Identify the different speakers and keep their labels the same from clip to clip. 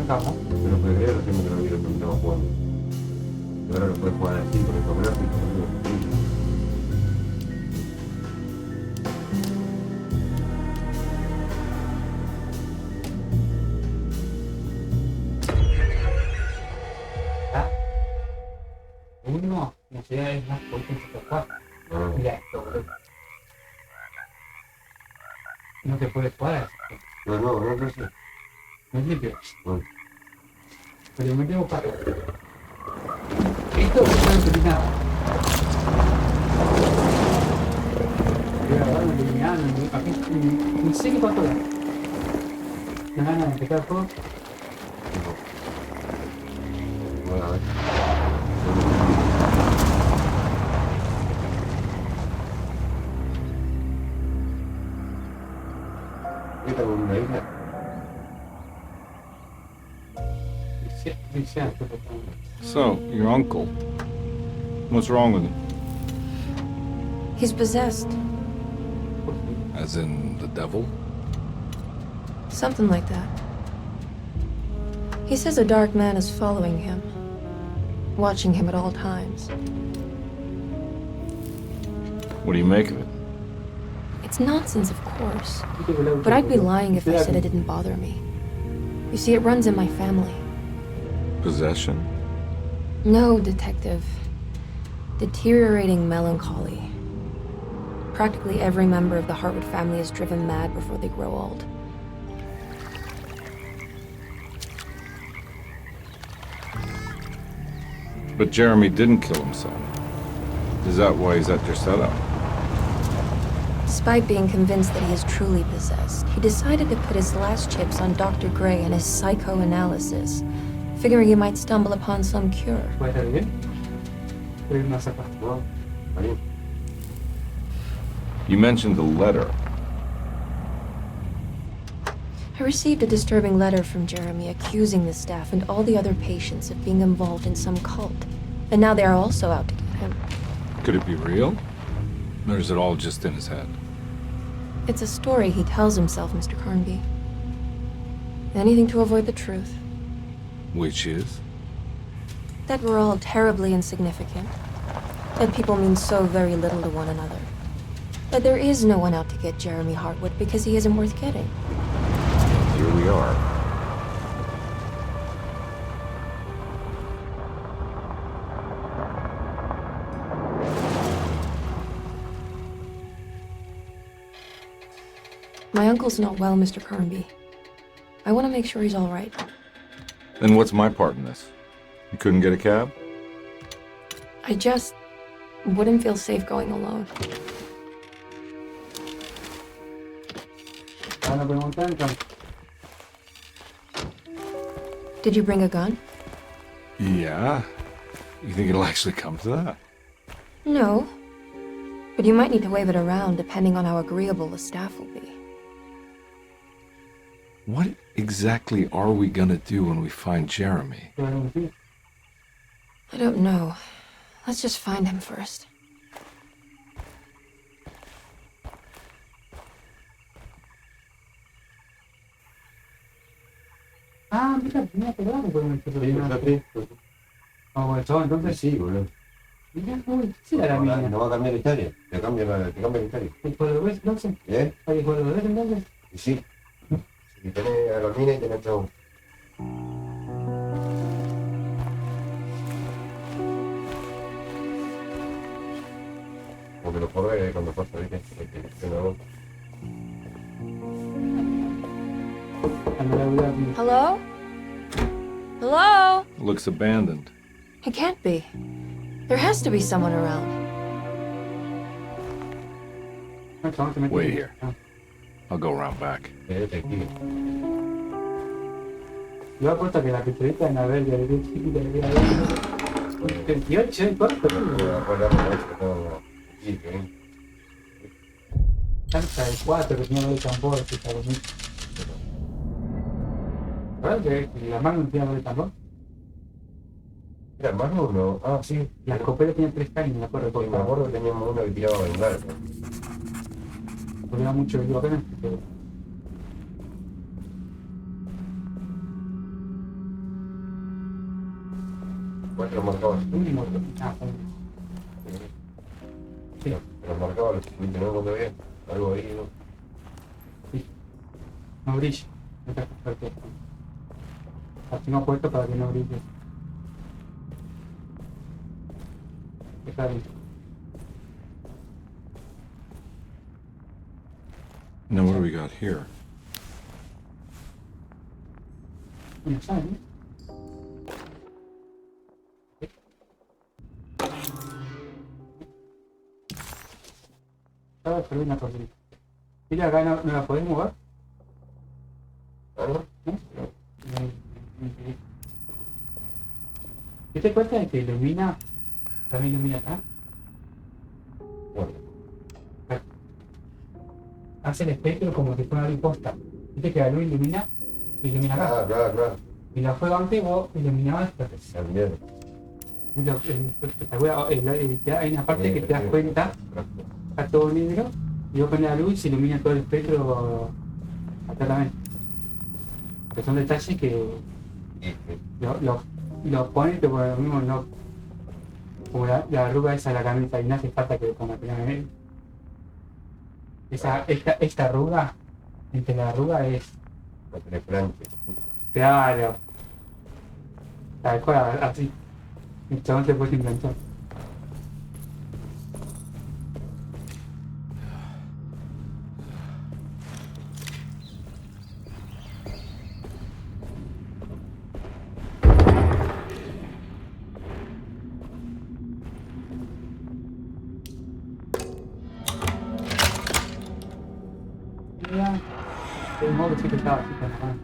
Speaker 1: arrancamos.
Speaker 2: Pero puede creer, recién me lo vi cuando estaba jugando. Y ahora lo puedes jugar así con estos gráficos, boludo.
Speaker 1: ¿Ah? Uno, no sé, es más potente que cuatro.
Speaker 2: No,
Speaker 1: Mira esto, boludo. No se puede jugar así.
Speaker 2: no sé.
Speaker 1: No es limpio.
Speaker 2: No.
Speaker 1: Pero me tengo para. Esto no es nada. Voy a grabar, eliminando, ni sé qué pasó. Me ganas de empezar el juego.
Speaker 2: Bueno, a ver. ¿Qué tal con una isla?
Speaker 3: So, your uncle. What's wrong with him?
Speaker 4: He's possessed.
Speaker 3: As in the devil?
Speaker 4: Something like that. He says a dark man is following him, watching him at all times.
Speaker 3: What do you make of it?
Speaker 4: It's nonsense, of course. But I'd be lying if I said it didn't bother me. You see, it runs in my family.
Speaker 3: Possession?
Speaker 4: No, detective. Deteriorating melancholy. Practically every member of the Hartwood family is driven mad before they grow old.
Speaker 3: But Jeremy didn't kill himself. Is that why he's at your setup?
Speaker 4: Despite being convinced that he is truly possessed, he decided to put his last chips on Dr. Gray and his psychoanalysis, figuring he might stumble upon some cure.
Speaker 1: ¿Puede estar bien? Pero es más acá.
Speaker 2: No, ahí.
Speaker 3: You mentioned the letter.
Speaker 4: I received a disturbing letter from Jeremy accusing the staff and all the other patients of being involved in some cult. And now they are also out to get him.
Speaker 3: Could it be real? Or is it all just in his head?
Speaker 4: It's a story he tells himself, Mr. Carnby. Anything to avoid the truth.
Speaker 3: Which is?
Speaker 4: That we're all terribly insignificant. That people mean so very little to one another. That there is no one out to get Jeremy Hartwood because he isn't worth getting.
Speaker 2: Here we are.
Speaker 4: My uncle's not well, Mr. Carnby. I want to make sure he's all right.
Speaker 3: Then what's my part in this? You couldn't get a cab?
Speaker 4: I just wouldn't feel safe going alone.
Speaker 1: Van a preguntar entonces.
Speaker 4: Did you bring a gun?
Speaker 3: Yeah. You think it'll actually come to that?
Speaker 4: No. But you might need to wave it around depending on how agreeable the staff will be.
Speaker 3: What exactly are we gonna do when we find Jeremy?
Speaker 4: I don't know. Let's just find him first.
Speaker 1: Ah, mira, tenía que dar con el
Speaker 2: Sí,
Speaker 1: personaje.
Speaker 2: fíjate.
Speaker 1: Vamos, eso, entonces.
Speaker 2: Sí, boludo.
Speaker 1: Mira, muy difícil a la mía.
Speaker 2: No va a cambiar la historia. Te cambia la historia.
Speaker 1: ¿El cordobés, entonces?
Speaker 2: ¿Eh?
Speaker 1: ¿Hay el cordobés, entonces?
Speaker 2: Y sí. Si tenés a los minas y tenés a uno. Porque lo puedo ver cuando pasa, ¿viste? Que no.
Speaker 4: Hello? Hello?
Speaker 3: Looks abandoned.
Speaker 4: It can't be. There has to be someone around.
Speaker 3: Wait here. I'll go around back.
Speaker 2: Detective.
Speaker 1: Yo apuesto que la pistolita en la verde de chiquita debería haber 28, ¿eh? ¿Cuánto? Tanta de 4 que tenía de tambor, que está bonito. ¿Verdad que la mano no tenía de tambor?
Speaker 2: ¿Era hermano o no? Ah, sí.
Speaker 1: La escopeta tenía 3 caños, me acuerdo.
Speaker 2: Porque me acuerdo que teníamos uno que tiraba a vengar.
Speaker 1: Porque era mucho que iba apenas.
Speaker 2: 4 marcadores.
Speaker 1: Un muerto. Ah, sí,
Speaker 2: Los marcadores, ¿viste? ¿No? Cuando bien, algo ahí, ¿no?
Speaker 1: sí. No brilla. No te porque así no puesto para que no brille. Está bien.
Speaker 3: Now what do we got here?
Speaker 1: No saben, ¿eh? Estaba perdiendo una cosita. Mira, acá no la podés mover.
Speaker 2: ¿Ah, no?
Speaker 1: ¿No? ¿Te das cuenta de que ilumina? También ilumina acá.
Speaker 2: Bueno,
Speaker 1: Hace el espectro como si fuera una imposta. Viste que la luz ilumina acá.
Speaker 2: claro.
Speaker 1: Y la fuego antes vos iluminabas esto.
Speaker 2: También.
Speaker 1: Hay una parte que te das cuenta, está todo negro, y vos pones la luz y se ilumina todo el espectro atentamente. Que son detalles que lo ponen, pero por lo mismo no. Como la arruga esa de la camisa, y no hace falta que lo ponga primero. Esta arruga, entre la arruga es.
Speaker 2: No tenés planche.
Speaker 1: Claro. Tal cual, así. El chabón se puede inventar. Mira, el modo sí que estaba así con la mano.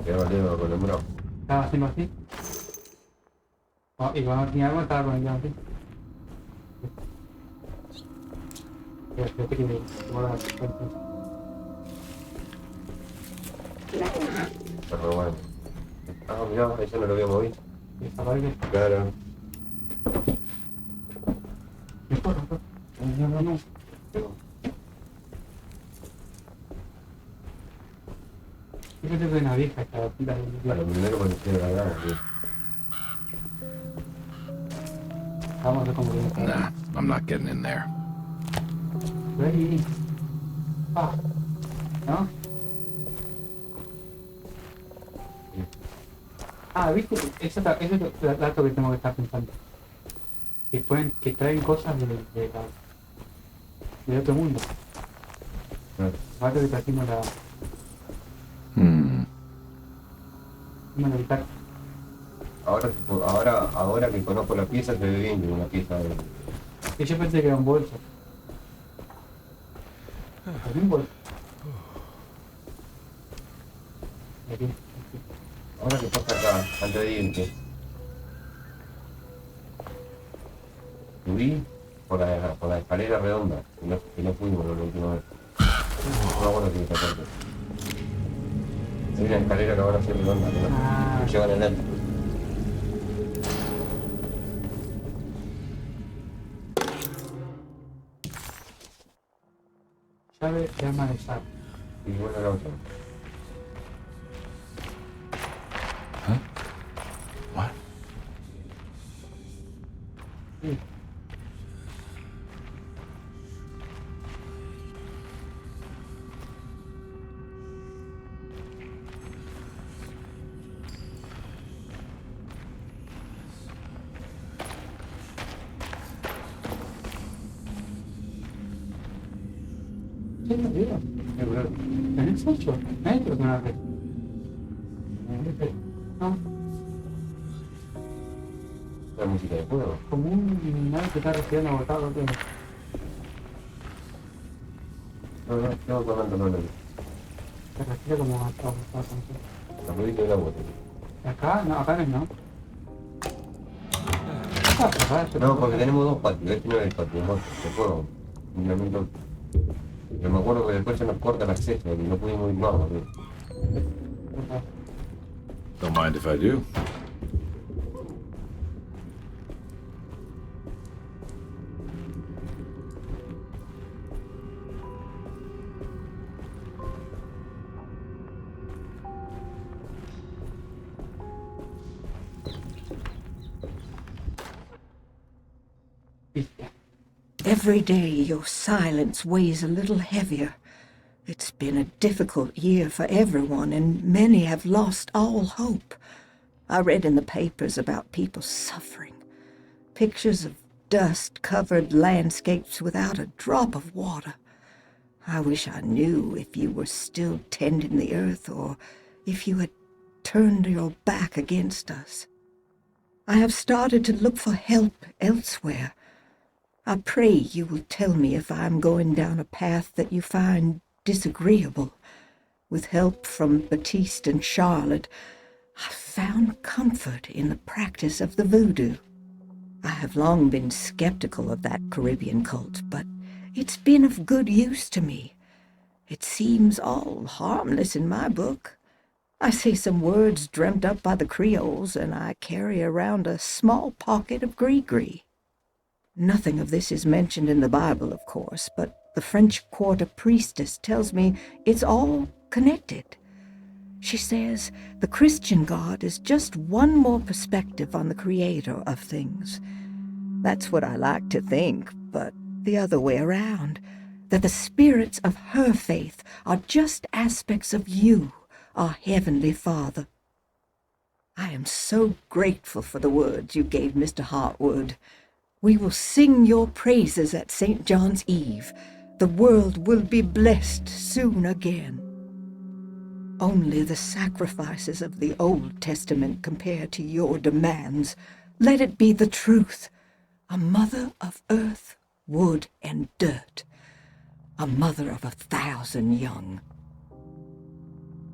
Speaker 2: Ya valiendo acostumbrado.
Speaker 1: Estaba haciendo así. Y cuando tenía algo estaba con el dedo así. Fíjate que me mola así.
Speaker 2: Pero bueno. Ah, mirá, eso no lo había movido.
Speaker 1: Y desaparece.
Speaker 2: Claro.
Speaker 1: Me corro, no. Yo pensé que era una vieja esta la
Speaker 2: A lo primero parecía la gana, tío.
Speaker 1: Vamos a ver cómo viene.
Speaker 3: Nah, I'm not getting in there.
Speaker 1: Ready. Ah. ¿No? Ah, ¿viste? Eso es el dato que tengo que estar pensando. Que traen cosas de otro mundo. Ahora que trajimos la guitarra.
Speaker 2: Ahora que conozco la pieza, se ve bien que una pieza de...
Speaker 1: Y yo pensé que era un bolso. ¿Es un bolso? Aquí.
Speaker 2: Ahora que pasa acá, antes de irte. Subí por la escalera redonda, que no fuimos la última vez. No, bueno, que esta parte. Hay una escalera que ahora sí redonda, que llevan al alto.
Speaker 1: Llave de arma de llave.
Speaker 2: Y bueno, la otra.
Speaker 3: Huh? What?
Speaker 1: Sí. ¿Qué te digo? ¿Tenés 8 metros de una vez? No,
Speaker 2: La música de juego.
Speaker 1: como un nave que está respirando agotado. ¿Qué?
Speaker 2: No, tengo tomando no.
Speaker 1: Se respira como agotado.
Speaker 2: La ruedita del agua.
Speaker 1: Acá no es no.
Speaker 2: No, porque tenemos dos patios. Este no es el patio, no, de juego. Pero me acuerdo que después se nos corta el acceso y no pudimos ir más, boludo.
Speaker 3: Don't mind if I do.
Speaker 5: Every day your silence weighs a little heavier. It's been a difficult year for everyone, and many have lost all hope. I read in the papers about people suffering. Pictures of dust-covered landscapes without a drop of water. I wish I knew if you were still tending the earth or if you had turned your back against us. I have started to look for help elsewhere. I pray you will tell me if I am going down a path that you find disagreeable. With help from Baptiste and Charlotte, I found comfort in the practice of the voodoo. I have long been skeptical of that Caribbean cult, but it's been of good use to me. It seems all harmless in my book. I say some words dreamt up by the Creoles, and I carry around a small pocket of gris-gris. Nothing of this is mentioned in the Bible, of course, but the French Quarter priestess tells me it's all connected. She says the Christian God is just one more perspective on the creator of things. That's what I like to think, but the other way around, that the spirits of her faith are just aspects of you, our Heavenly Father. I am so grateful for the words you gave Mr. Hartwood. We will sing your praises at St. John's Eve. The world will be blessed soon again. Only the sacrifices of the Old Testament compare to your demands. Let it be the truth. A mother of earth, wood, and dirt. A mother of 1,000 young.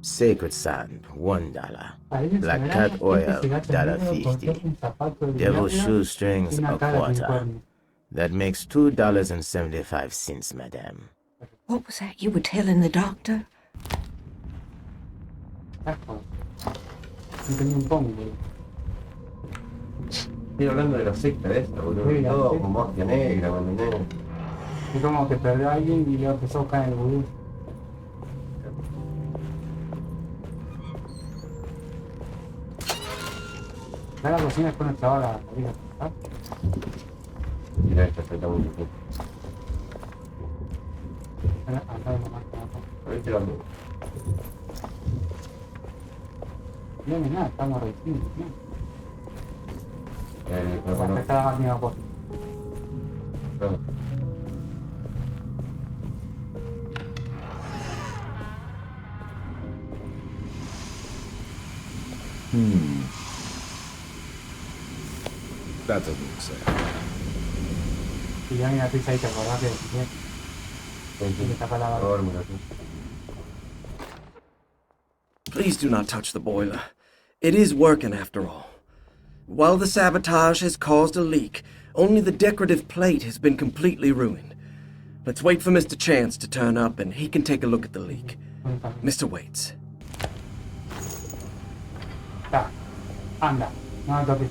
Speaker 6: Sacred sand, $1. Black cat oil, $1.50. Devil's shoestrings, a quarter. That makes $2.75, madame.
Speaker 5: What was that you were telling the doctor?
Speaker 2: Estoy hablando de la secta esta, boludo.
Speaker 1: Sí,
Speaker 2: Todo
Speaker 1: sí.
Speaker 2: con magia negra, ¿me
Speaker 1: Es como que perdió a alguien y luego empezó a buscar en el vudú. Da la cocina después nos traba la comida, ¿sabes?
Speaker 2: Mira esta está muy difícil.
Speaker 1: Andá de mamá.
Speaker 2: A ver, tirando.
Speaker 1: No hay nada, estamos recién.
Speaker 2: Pero
Speaker 1: Acá
Speaker 2: bueno,
Speaker 1: está la máquina de vapor.
Speaker 2: claro.
Speaker 3: That doesn't look safe.
Speaker 1: Y ya mira pizza ahí, ¿te acordás que le tapa la barra?
Speaker 2: Fórmula, sí.
Speaker 7: Please do not touch the boiler. It is working after all. While the sabotage has caused a leak, only the decorative plate has been completely ruined. Let's wait for Mr. Chance to turn up and he can take a look at the leak. Mr. Waits.
Speaker 1: Está. Anda. No toques.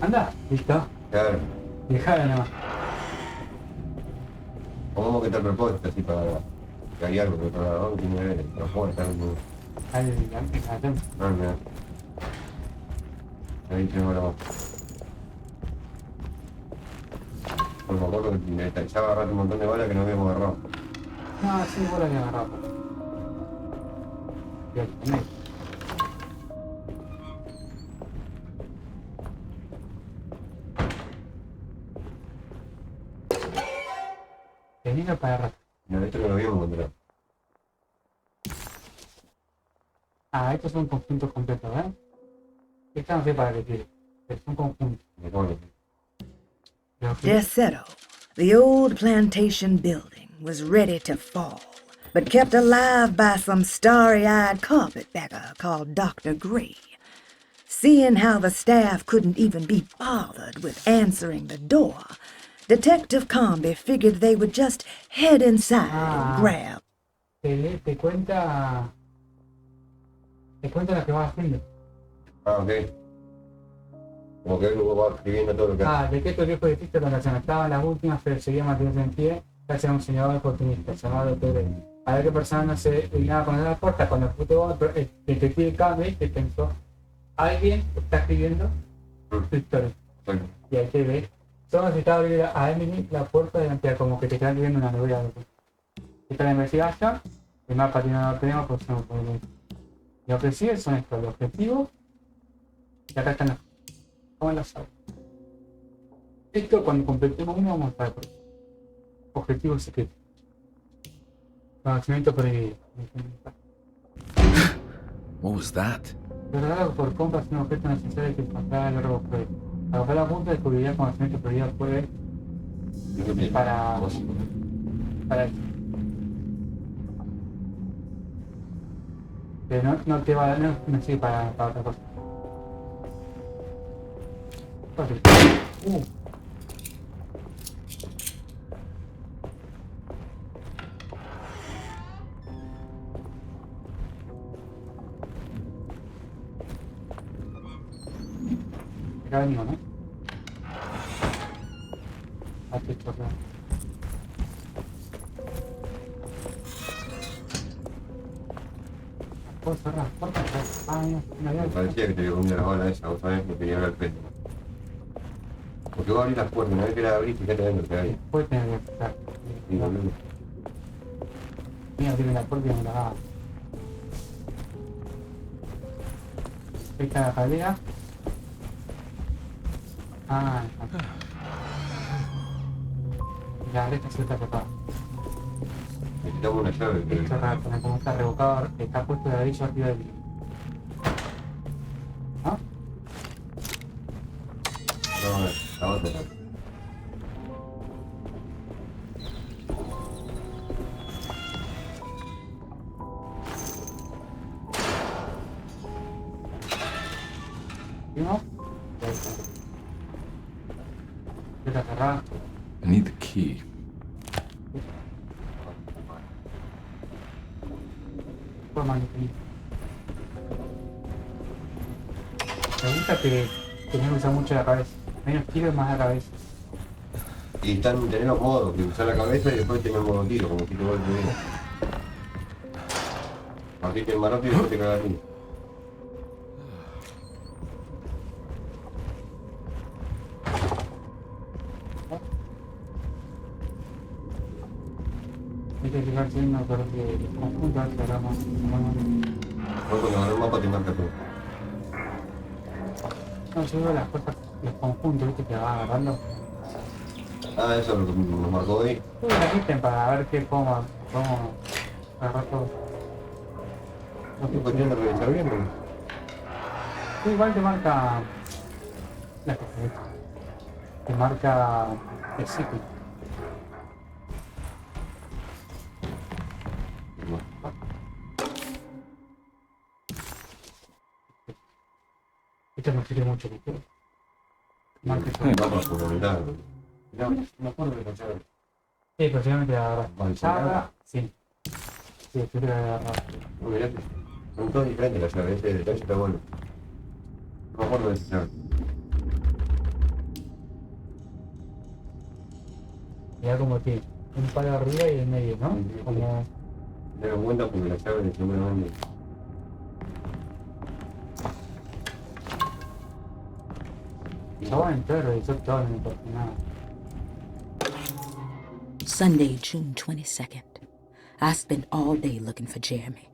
Speaker 1: Anda. Listo.
Speaker 2: Claro.
Speaker 1: Dejala nomás.
Speaker 2: Pongamos que está propuesta así para que hay algo, pero para dónde tiene que ver, no estar muy...
Speaker 1: Ahí,
Speaker 2: Ah, mira. Ahí tenemos la voz. Pues me acuerdo que me echaba a agarrar un montón de balas que no habíamos agarrado.
Speaker 1: no, sí, vos la habías agarrado. Bien, tenés. Tenía para agarrar.
Speaker 2: No, esto no lo habíamos encontrado.
Speaker 1: Ah, estos son conjuntos completos, ¿eh? Esta no sé para qué quiere, pero son conjuntos.
Speaker 2: Me pone.
Speaker 5: Desetto, the old plantation building, was ready to fall, but kept alive by some starry-eyed carpetbagger called Dr. Gray. Seeing how the staff couldn't even be bothered with answering the door, Detective Carnby figured they would just head inside and grab.
Speaker 1: Te cuenta lo que vas haciendo.
Speaker 2: Ah, ok. Como que él va escribiendo todo lo que hace.
Speaker 1: De que estos viejos edificios donde se estaban las últimas, pero seguía manteniéndose en pie, gracias a un señor oportunista llamado Dr. A ver qué persona no se dignaba con la puerta cuando el puto el detective Carnby que pensó, alguien está escribiendo su historia.
Speaker 2: Bueno,
Speaker 1: Y ahí te ve Solo necesitaba abrir a Emily la puerta delante de como que te están viendo una novela. Esta es la investigación, el mapa tiene una tenemos, pues no podemos. Lo que sigue son estos, los objetivos, y acá están los, como las sabes. Esto cuando completemos uno vamos a estar objetivo secreto. Conocimiento prohibido.
Speaker 3: What was that?
Speaker 1: Logrado por compras un objeto necesario que encontrar el oro fue. Al bajar la punta descubrirá conocimiento prohibido puede para pero no te va a dar, no sirve para otra cosa. Fácil. Acá venimos, ¿no? Hazte chorrar. ¿Puedo cerrar? ¿Por qué? Ah, no,
Speaker 2: Me parecía que te había comido la bala esa, otra vez me quería ver el pecho. Porque vos abrís las puertas, una vez que la abrís, fíjate dentro que hay.
Speaker 1: Puede tener que estar.
Speaker 2: Sí, boludo.
Speaker 1: Mira, abrirme la puerta y me la haga. Ahí está la cadera. Ah, la derecha se está cortada.
Speaker 2: Necesitamos una llave, pero...
Speaker 1: Esto es raro, como está revocado, está puesto de ladrillo arriba del... ¿No?
Speaker 2: No, la otra.
Speaker 1: ¿Sí, no? Ahí está. Está cerrada.
Speaker 3: I need the key.
Speaker 1: Por manipular. Me gusta que tenés que usar mucho la cabeza. Menos tiro y más la cabeza.
Speaker 2: Y tenemos modos, que usar la cabeza y después tenemos modo tiro, como si te vuelves bien. Así que más rápido y después te cagas aquí.
Speaker 1: Hay que fijarse en una cosa que conjunta hacia la más.
Speaker 2: Después cuando agarras el mapa te marca todo.
Speaker 1: No, yo veo las cosas, los conjuntos, viste, que va agarrando.
Speaker 2: Ah, eso es lo que nos marcó hoy.
Speaker 1: Uy, la quiten para ver qué cómo agarrar todo.
Speaker 2: No es cuestión de revisar bien, pero...
Speaker 1: Sí, igual te marca la cosa, te marca el ciclo. Esto no sirve mucho, ¿no? Marca eso.
Speaker 2: Vamos a fundamental. No, me acuerdo de la llave.
Speaker 1: Sí, posiblemente la agarras.
Speaker 2: ¿Manzana?
Speaker 1: Sí. Sí, creo que la agarras.
Speaker 2: No, mirá que son todas diferentes las llaves, este detalle está bueno. No me acuerdo de esa llave.
Speaker 1: Mirá como tiene un palo arriba y en medio, ¿no?
Speaker 2: Sí,
Speaker 1: Como...
Speaker 2: Tengo en cuenta porque la llave de siempre no es...
Speaker 1: Yo entré, revisó todo, no me importa nada.
Speaker 8: Sunday, June 22nd. I spent all day looking for Jeremy.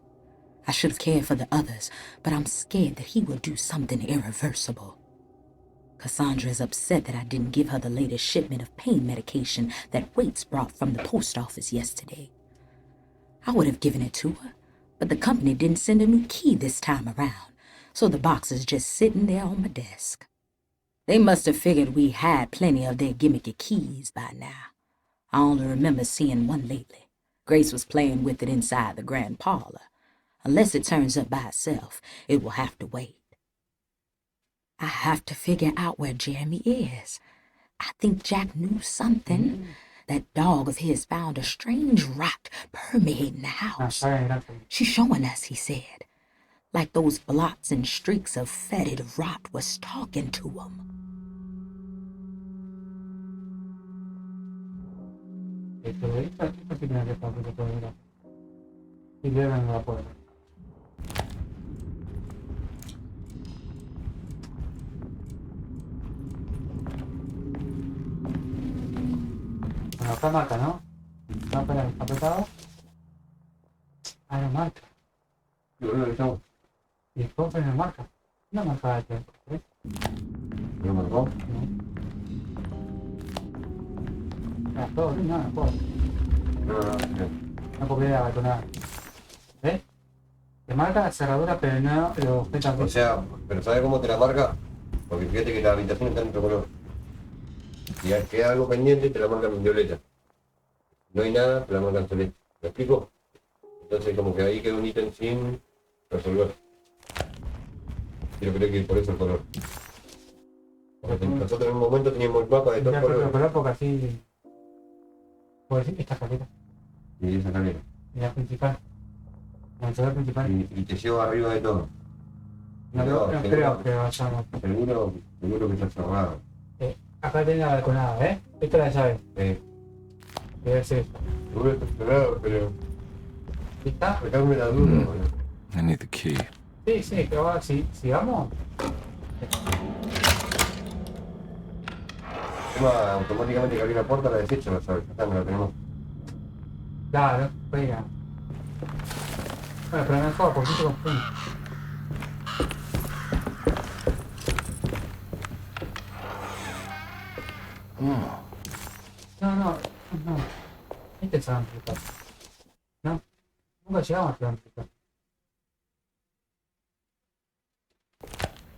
Speaker 8: I should have cared for the others, but I'm scared that he will do something irreversible. Cassandra is upset that I didn't give her the latest shipment of pain medication that Waits brought from the post office yesterday. I would have given it to her, but the company didn't send a new key this time around, so the box is just sitting there on my desk. They must have figured we had plenty of their gimmicky keys by now. I only remember seeing one lately. Grace was playing with it inside the grand parlor. Unless it turns up by itself, it will have to wait. I have to figure out where Jeremy is. I think Jack knew something. That dog of his found a strange rot permeating the house. She's showing us, he said. Like those blots and streaks of fetid rot was talking to him.
Speaker 1: Bueno, acá marca, ¿no? No, espera, está apretado. Ah, no marca.
Speaker 2: Yo creo que estamos.
Speaker 1: Y el cofre no marca. No marca el tiempo, ¿eh?
Speaker 2: ¿No marcó?
Speaker 1: No. Ah, todo bien, no puedo.
Speaker 2: No.
Speaker 1: No puedo ver nada. ¿Ves? Te marca la cerradura, pero no los objetos.
Speaker 2: O sea, pero ¿sabes cómo te la marca? Porque fíjate que la habitación está en otro color. Si queda algo pendiente, te la marcan en violeta. No hay nada, te la marcan en celeste. ¿Me explico? Entonces como que ahí queda un ítem sin resolver. Yo creo que por eso el color. Porque nosotros en un momento teníamos el mapa de dos colores.
Speaker 1: Color porque así... Puedo decir esta escalera.
Speaker 2: Y esa escalera.
Speaker 1: Y la principal. La entrada principal.
Speaker 2: Y te llevo arriba de todo.
Speaker 1: No creo que vayamos.
Speaker 2: Seguro que está cerrado.
Speaker 1: Acá tengo la balconada, ¿eh? Esta es la llave. Debe ser esta.
Speaker 2: Seguro que está cerrado, pero...
Speaker 1: ¿Está?
Speaker 2: Sacarme la duda, boludo.
Speaker 3: I need the key.
Speaker 1: Sí, pero ahora si vamos.
Speaker 2: Automáticamente que abrí la puerta la desecho, la llave. Acá no la tenemos.
Speaker 1: Claro, venga. Bueno, pero mejor, porque te confundo. No. Este es amplio. No, nunca llegamos a amplio.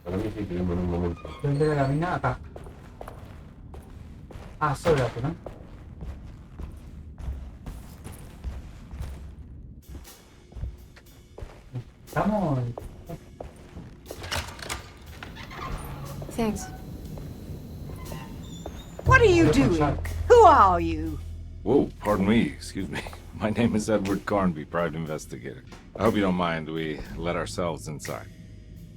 Speaker 2: Para mí sí tenemos en un momento.
Speaker 1: ¿Dónde la mina? Acá. Ah, sóbrate, ¿no? Estamos...
Speaker 4: Thanks.
Speaker 9: What are you doing? Who are you?
Speaker 3: Whoa, pardon me, excuse me. My name is Edward Carnby, private investigator. I hope you don't mind we let ourselves inside.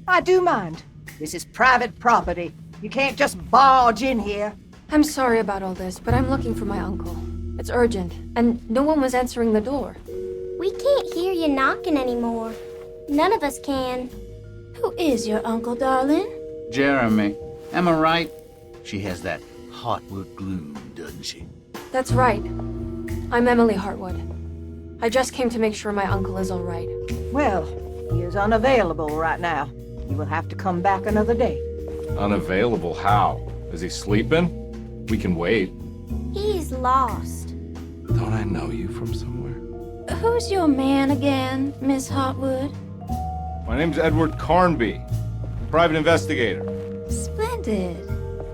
Speaker 9: I do mind. This is private property. You can't just barge in here.
Speaker 4: I'm sorry about all this, but I'm looking for my uncle. It's urgent, and no one was answering the door.
Speaker 10: We can't hear you knocking anymore. None of us can.
Speaker 11: Who is your uncle, darling?
Speaker 12: Jeremy. Am I right? She has that Hartwood gloom, doesn't she?
Speaker 4: That's right. I'm Emily Hartwood. I just came to make sure my uncle is all right.
Speaker 9: Well, he is unavailable right now. You will have to come back another day.
Speaker 3: Unavailable how? Is he sleeping? We can wait.
Speaker 10: He's lost.
Speaker 3: Don't I know you from somewhere?
Speaker 11: Who's your man again, Miss Hartwood?
Speaker 3: My name's Edward Carnby, private investigator.
Speaker 11: Splendid.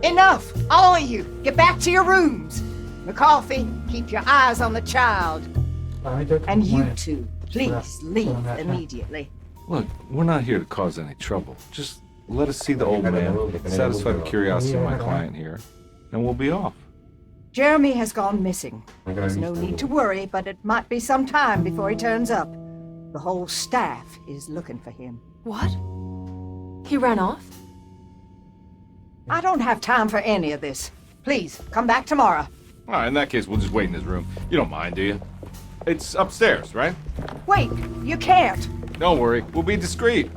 Speaker 9: Enough! All of you! Get back to your rooms! McCarthy, keep your eyes on the child. And you two, please leave immediately.
Speaker 3: Look, we're not here to cause any trouble. Just let us see the old man, satisfy the curiosity of my client here, and we'll be off.
Speaker 9: Jeremy has gone missing. There's no need to worry, but it might be some time before he turns up. The whole staff is looking for him.
Speaker 4: What? He ran off?
Speaker 9: I don't have time for any of this. Please, come back tomorrow.
Speaker 3: All right, in that case, we'll just wait in his room. You don't mind, do you? It's upstairs, right?
Speaker 9: Wait, you can't.
Speaker 3: Don't worry, we'll be discreet.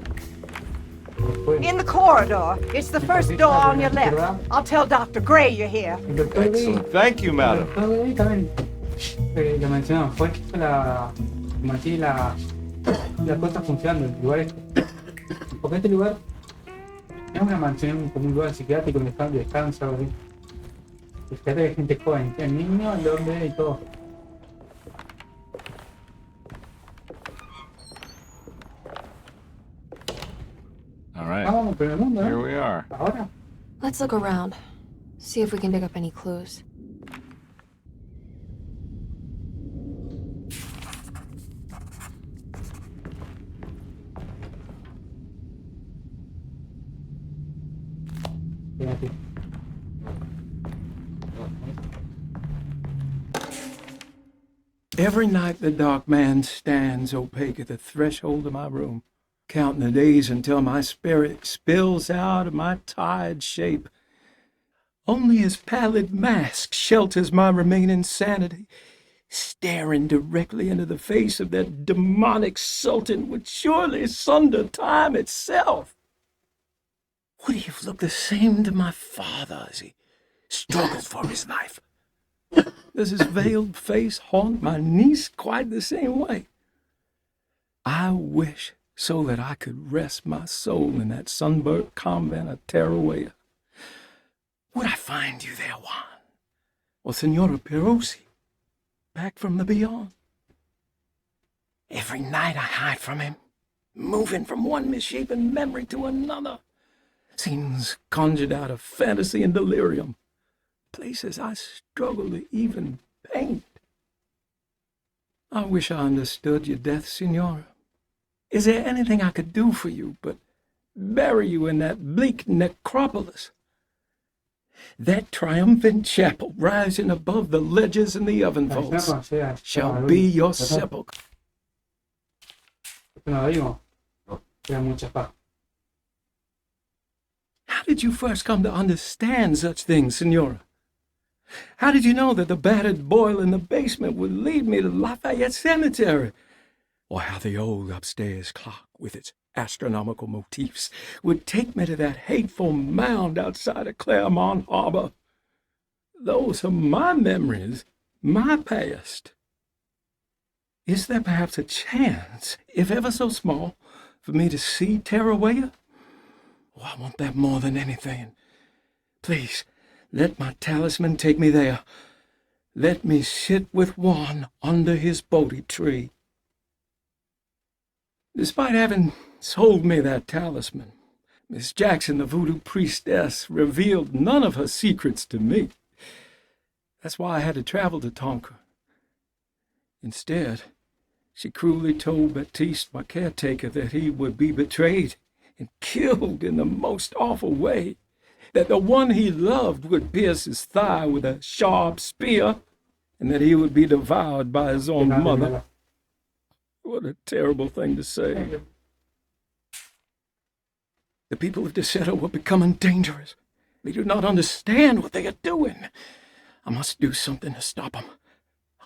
Speaker 9: In the corridor. It's the first door on your left. I'll tell Dr. Gray you're here.
Speaker 3: Excellent. Thank you, madam.
Speaker 1: Lo mencionamos, fue la cosa funcionando, el lugar este. Porque este lugar es una mansión como un lugar psiquiátrico donde están de descanso, algo así. Fíjate que hay gente joven, el niño, el hombre y todo.
Speaker 3: All right.
Speaker 1: Vamos por el mundo,
Speaker 3: Here we are.
Speaker 1: Ahora.
Speaker 4: Let's look around. See if we can dig up any clues.
Speaker 13: Every night the dark man stands opaque at the threshold of my room, counting the days until my spirit spills out of my tired shape. Only his pallid mask shelters my remaining sanity, staring directly into the face of that demonic sultan would surely sunder time itself. Would he have looked the same to my father as he struggled for his life? Does his veiled face haunt my niece quite the same way? I wish so that I could rest my soul in that sunburnt convent of Tarawea. Would I find you there, Juan? Or Senora Perosi, back from the beyond? Every night I hide from him, moving from one misshapen memory to another. Scenes conjured out of fantasy and delirium. Places I struggle to even paint. I wish I understood your death, Senora. Is there anything I could do for you but bury you in that bleak necropolis? That triumphant chapel rising above the ledges and the oven vaults shall be your sepulchre. How did you first come to understand such things, Senora? How did you know that the battered boiler in the basement would lead me to Lafayette Cemetery? Or how the old upstairs clock, with its astronomical motifs, would take me to that hateful mound outside of Claremont Harbor? Those are my memories, my past. Is there perhaps a chance, if ever so small, for me to see Tarawea? Oh, I want that more than anything. Please, let my talisman take me there. Let me sit with Juan under his Bodhi tree. Despite having sold me that talisman, Miss Jackson, the voodoo priestess, revealed none of her secrets to me. That's why I had to travel to Tonka. Instead, she cruelly told Baptiste, my caretaker, that he would be betrayed and killed in the most awful way, that the one he loved would pierce his thigh with a sharp spear, and that he would be devoured by his own mother. What a terrible thing to say. The people of Deseto were becoming dangerous. They do not understand what they are doing. I must do something to stop them.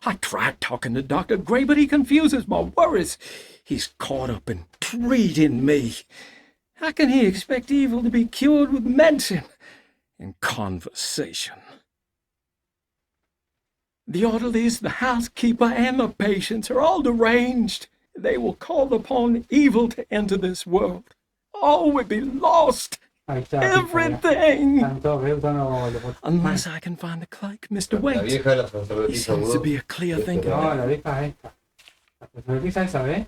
Speaker 13: I tried talking to Dr. Gray, but he confuses my worries. He's caught up in treating me. How can he expect evil to be cured with medicine and conversation? The orderlies, the housekeeper, and the patients are all deranged. They will call upon evil to enter this world. All will be lost. Everything. Unless I can find the clerk, Mr. Waite. He seems to be a clear thinker.
Speaker 1: No, la vieja esta. La sacerdotisa esa, ¿ves?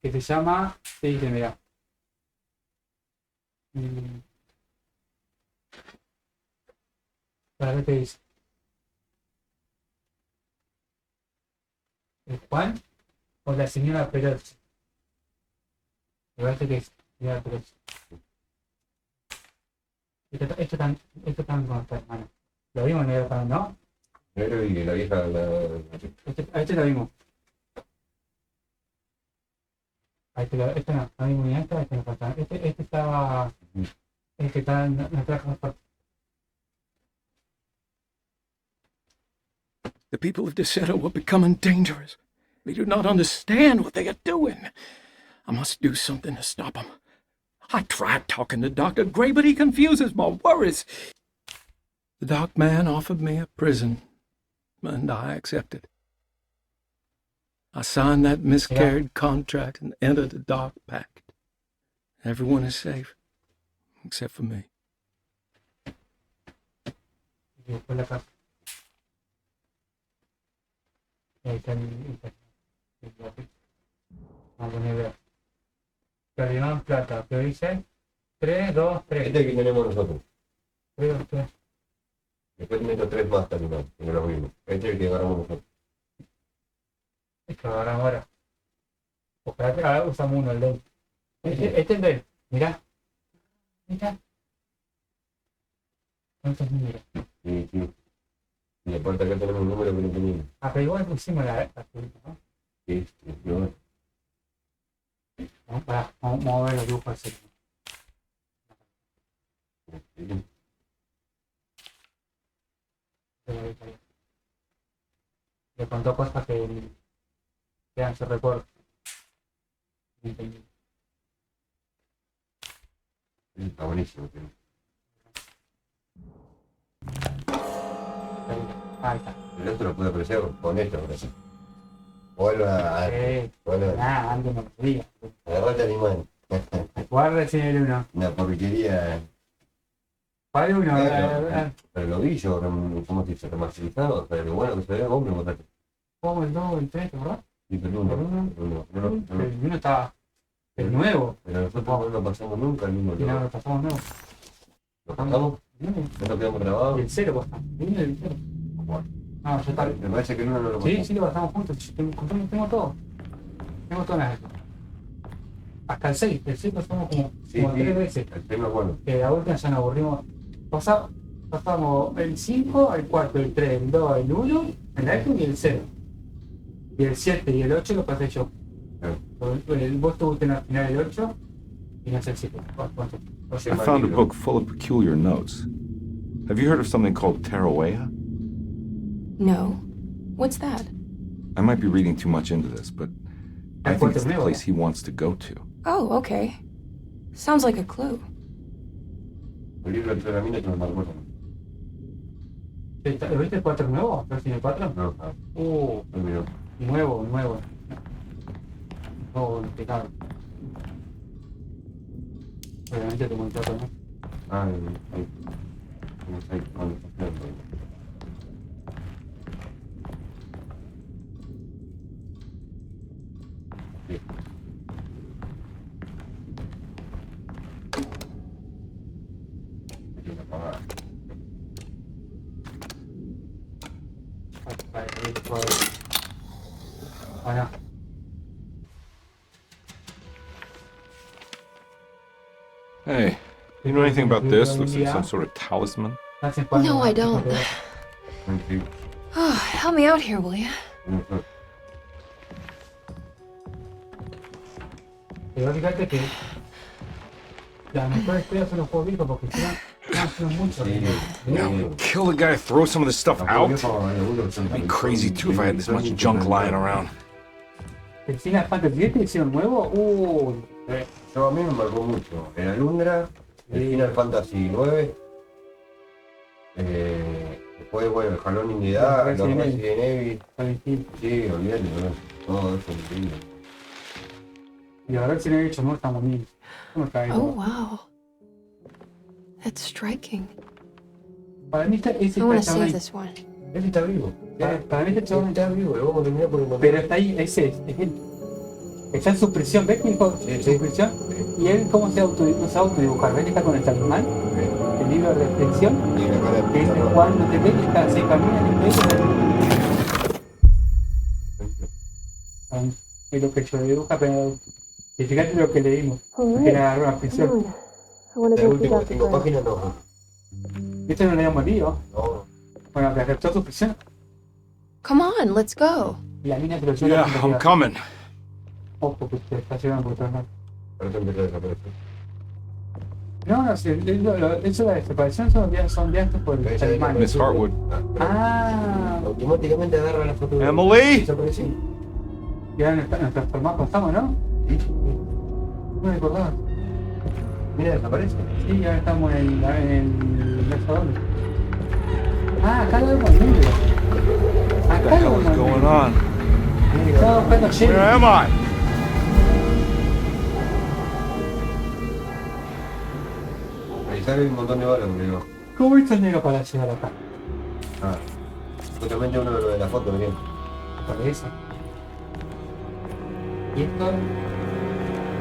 Speaker 1: Que se llama... Sí, que mira. Para ver qué dice. ¿El Juan? O la señora Perosi. Me parece que es señora Perosi. Esto tan con esta hermana. Lo vimos negro también, ¿no?
Speaker 2: Negro y la vieja...
Speaker 1: Este lo vimos. Este no vimos ni esta, este no falta. Este estaba... Este está en la traja más parte.
Speaker 13: The people of Deseto were becoming dangerous. They do not understand what they are doing. I must do something to stop them. I tried talking to Dr. Gray, but he confuses my worries. The dark man offered me a prison, and I accepted. I signed that miscarried contract and entered the dark pact. Everyone is safe, except for me.
Speaker 1: Calimán plata, ¿qué dice? 3, 2, 3.
Speaker 2: Este que tenemos nosotros.
Speaker 1: 3, 2, 3.
Speaker 2: Después meto 3 más Calimán, que no los vimos. Este es el que agarramos nosotros.
Speaker 1: Esto lo agarramos ahora. Ojalá ahora usamos uno, el de él. Este es de él. Mirá. Mirá. ¿Cuántos números?
Speaker 2: Sí. Y aparte acá tenemos un número que no teníamos.
Speaker 1: Ah, pero igual pusimos la azulita, ¿no?
Speaker 2: Sí, yo...
Speaker 1: Vamos a ver los dibujos así. Le contó cosas que quedan su recuerdo.
Speaker 2: Está buenísimo.
Speaker 1: Ahí está.
Speaker 2: El otro lo pude apreciar con esto, gracias. Vuelve a...
Speaker 1: Antes no podía.
Speaker 2: Agarrate animal.
Speaker 1: Jugar recién el 1.
Speaker 2: Una porquería.
Speaker 1: ¿Cuál 1?
Speaker 2: Pero lo vi yo, ¿cómo se dice? Remasterizado. O sea, lo bueno que se ve, vos me contaste.
Speaker 1: ¿Cómo el 2, el 3, verdad?
Speaker 2: Sí, pero el
Speaker 1: 1 estaba... El nuevo.
Speaker 2: Pero nosotros no lo pasamos nunca, el mismo.
Speaker 1: No lo pasamos nuevo.
Speaker 2: ¿Lo pasamos? No lo quedamos grabados.
Speaker 1: Y el 0 pasamos. El 0. No, yo estaba...
Speaker 2: Me parece que el 1 no lo pasamos.
Speaker 1: Sí, lo pasamos juntos. Yo tengo todo. Tengo todas las... Hasta el 6. El 6 pasamos como 3 veces.
Speaker 2: El 6 me acuerdo.
Speaker 1: Que la última ya nos aburrimos. Pasamos el 5, el 4, el 3, el 2, el 1, el iPhone y el 0. Y el 7 y el 8 lo pasé yo. Vos tuviste en la final el 8 y no sé el 7.
Speaker 3: I found a book full of peculiar notes. Have you heard of something called Tarawea?
Speaker 4: No. What's that?
Speaker 3: I might be reading too much into this, but I think it's the place he wants to go to.
Speaker 4: Oh, okay. Sounds like a clue.
Speaker 2: El libro del Pergamino no me acuerdo.
Speaker 1: ¿Lo viste el 4 nuevo? ¿Lo tiene el 4?
Speaker 2: No.
Speaker 1: Nuevo. No, pecado. Obviamente te monté otro, ¿no?
Speaker 2: Ahí. No sé cuándo está haciendo. Sí. Hay que apagar.
Speaker 1: Bueno.
Speaker 3: Hey, you know anything about this? Looks like some sort of talisman.
Speaker 4: No, I don't. Oh, help me out here, will you?
Speaker 1: Pero fíjate que las mejores historias son los juegos viejos porque si no, son mucho.
Speaker 3: Now, kill the guy, throw some of this stuff out? I'd be crazy too if I had this much junk lying around.
Speaker 1: ¿El Final Fantasy VII hicieron nuevo?
Speaker 2: Yo a mí me marcó mucho. El Alundra, el Final Fantasy 9. Después, bueno, el Jalón Indiedad, los Resident Evil. Sí, olvídate, todo eso es increíble.
Speaker 1: Y la verdad, si no he hecho, no está muy bien.
Speaker 4: Oh, wow. That's striking.
Speaker 1: Para mí
Speaker 4: I want to save this one.
Speaker 2: Él está vivo.
Speaker 1: Para mí este chabón
Speaker 2: está vivo, lo vamos a terminar por encontrar.
Speaker 1: Pero está ahí, ese es él. Está en su prisión, ¿ves que dijo su prisión? Y él, ¿cómo se autodibujar? ¿Ves que está con el talismán? El libro de reflexión. Que es Juan, no te ves, que está, se camina en el medio. Es lo que yo dibuja, pero... Y fíjate lo que leímos. Que era agarrar una prisión.
Speaker 2: La última 5 páginas no.
Speaker 1: ¿Esto no le habíamos leído?
Speaker 2: No.
Speaker 1: Bueno, que aceptó su prisión.
Speaker 4: Come on, let's go.
Speaker 1: Y la mina te lo lleva.
Speaker 3: Yeah, I'm coming.
Speaker 1: Ojo, que te está llevando por todas partes.
Speaker 2: Parece que empezó a desaparecer.
Speaker 1: No, eso de la desaparición son viajes por el talismán.
Speaker 3: Miss Hartwood.
Speaker 2: Automáticamente agarra la foto de...
Speaker 3: Emily!
Speaker 2: Desapareció.
Speaker 1: Y ahora nos transformamos, estamos, ¿no?
Speaker 2: Sí.
Speaker 1: No me acordaba.
Speaker 2: Mira, desaparece.
Speaker 1: Sí, ahora estamos en el salón. Acá lo vemos en medio.
Speaker 3: What the hell is going on?
Speaker 1: Estaba buscando Jeremy.
Speaker 3: Where am I?
Speaker 2: Ahí sale un montón de balas, boludo.
Speaker 1: ¿Cómo hizo el negro para llegar acá?
Speaker 2: Justamente uno de los de la foto, miren.
Speaker 1: Por eso. Y esto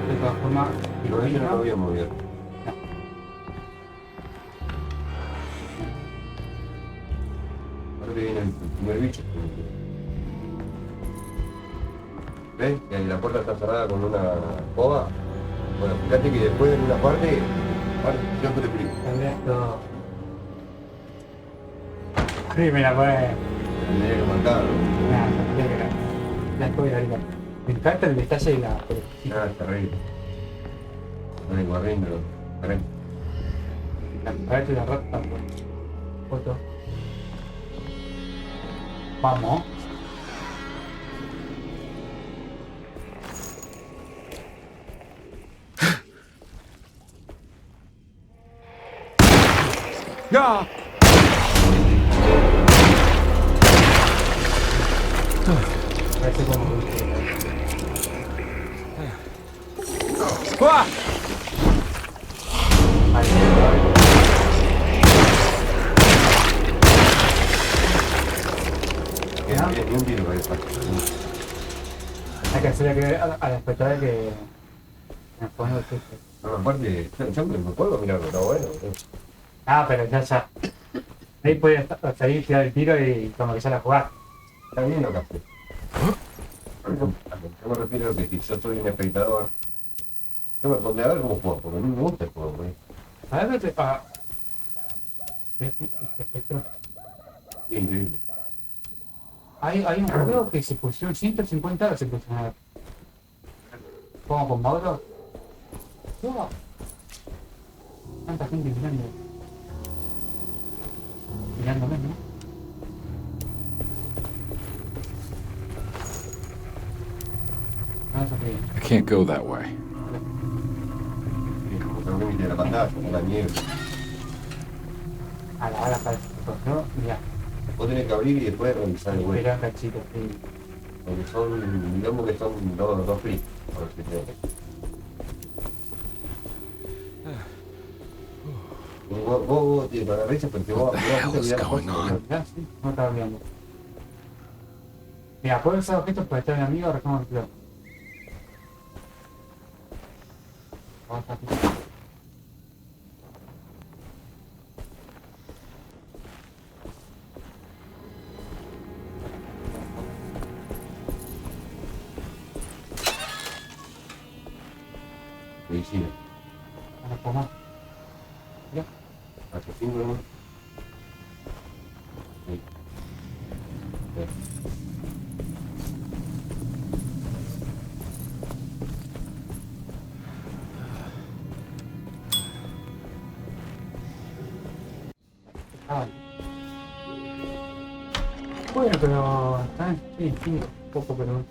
Speaker 1: se transforma
Speaker 2: Y con ellos no lo habíamos visto. Ahora que viene el primer bicho. ¿Ves? Que la puerta está cerrada con una escoba. Bueno, fíjate que después en una parte... yo te explico.
Speaker 1: Esto... Sí, mira, pues...
Speaker 2: Tendría que marcarlo.
Speaker 1: La escoba arriba. Me encanta el detalle de la...
Speaker 2: Está terrible. No hay guardián, pero...
Speaker 1: La parte de la rata. Foto. Vamos.
Speaker 3: ¡Ya!
Speaker 1: Parece como...
Speaker 3: ¡Ah!
Speaker 1: Hay que hacerle creer al espectador que me pone el chiste.
Speaker 2: No, aparte, yo me puedo mirar, pero bueno.
Speaker 1: Ah, pero ya. Ahí puede salir, tirar el tiro y como que ya la jugás.
Speaker 2: Está bien lo que hace. Yo me refiero a que si yo soy un espectador, yo me pondré a ver cómo juego, porque a mí me gusta el juego, güey.
Speaker 1: A ver,
Speaker 2: Increíble.
Speaker 1: hay un juego que se pusieron 150 horas en funcionar. ¿Cómo con módulos? ¡Wow! Tanta gente mirándome, ¿no?
Speaker 3: I can't go that way.
Speaker 2: Como que no me la pantalla, como la nieve.
Speaker 1: A la hora para el ¿no? Mirá.
Speaker 2: Vos tenés que abrir y después revisar el web.
Speaker 1: Mirá un cachito, sí.
Speaker 2: Porque son, digamos que son dos free. A ver si te... Vos te agarrás porque vos...
Speaker 3: What the hell is going on?
Speaker 1: Sí, no estaba viendo. Mira, puedo usar objetos para estar en amigo o reclamo el flow. Vamos a hacer.
Speaker 2: Medicina.
Speaker 1: Ahora pongo. Ya.
Speaker 2: Hasta 5 ¿no? Sí.
Speaker 1: Bueno, pero está sí, un poco, pero...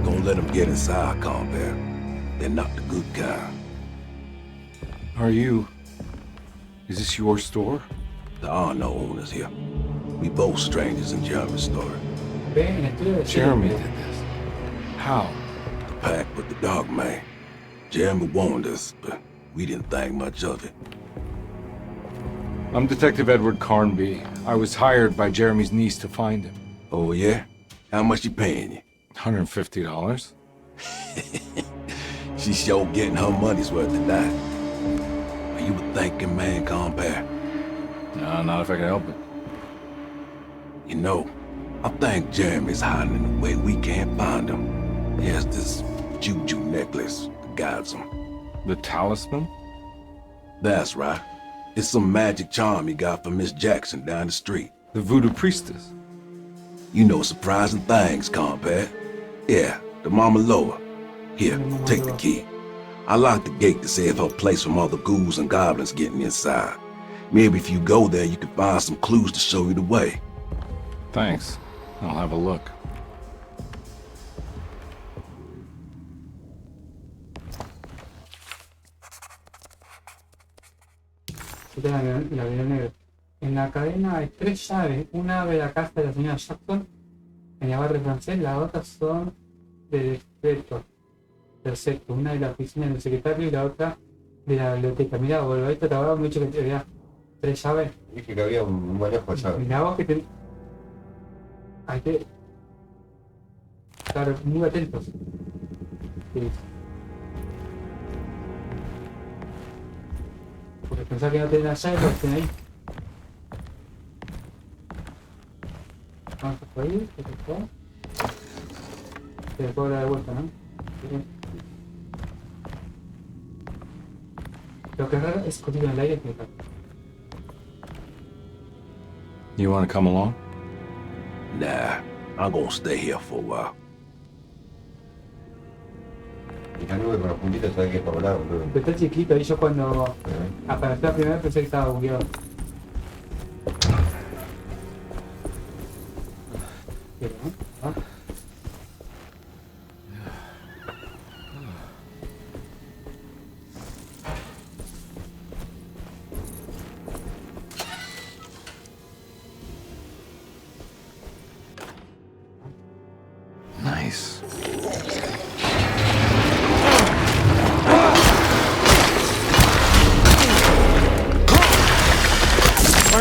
Speaker 14: Don't let them get inside, Carnby. They're not the good kind.
Speaker 3: Are you... Is this your store?
Speaker 14: There are no owners here. We both strangers in Jeremy's story.
Speaker 3: Jeremy did this. How?
Speaker 14: The pact with the Dark Man. Jeremy warned us, but we didn't think much of it.
Speaker 3: I'm Detective Edward Carnby. I was hired by Jeremy's niece to find him.
Speaker 14: Oh, yeah? How much she paying you?
Speaker 3: $150.
Speaker 14: She's sure getting her money's worth tonight. Are you a thinking man, Carnby?
Speaker 3: No, not if I can help it.
Speaker 14: You know, I think Jeremy's hiding in a way we can't find him. He has this juju necklace that guides him.
Speaker 3: The talisman?
Speaker 14: That's right. It's some magic charm he got from Miss Jackson down the street.
Speaker 3: The voodoo priestess?
Speaker 14: You know surprising things, Carnby. Yeah, the Mama Loa. Here, take the key. I locked the gate to save her place from all the ghouls and goblins getting inside. Maybe if you go there, you can find some clues to show you the way.
Speaker 3: Thanks. I'll have a look.
Speaker 1: En la cadena hay 3 llaves. Una de la casa de la señora Jackson en el barrio francés, las otras son del experto. Perfecto. Una de la oficina del secretario y la otra de la biblioteca. Mira, boludo, esto te habrá mucho que había 3 llaves.
Speaker 2: Dije que había un manejo de llaves.
Speaker 1: Mirá vos que te... Hay que estar muy atentos. Sí. Porque pensar que no tenés la llave, lo tenés ahí. Vamos por ahí, ¿qué pasó? Se le puedo dar de vuelta, ¿no? Sí. Lo que es raro es escondido en el aire que me cae.
Speaker 3: You want to come along?
Speaker 14: Nah, I'm gonna stay here for a while.
Speaker 2: Y la nube con los puntitos sabe que es por un lado, bro.
Speaker 1: Pero está chiquito, y yo cuando apareció la primera vez pensé que estaba bugueado.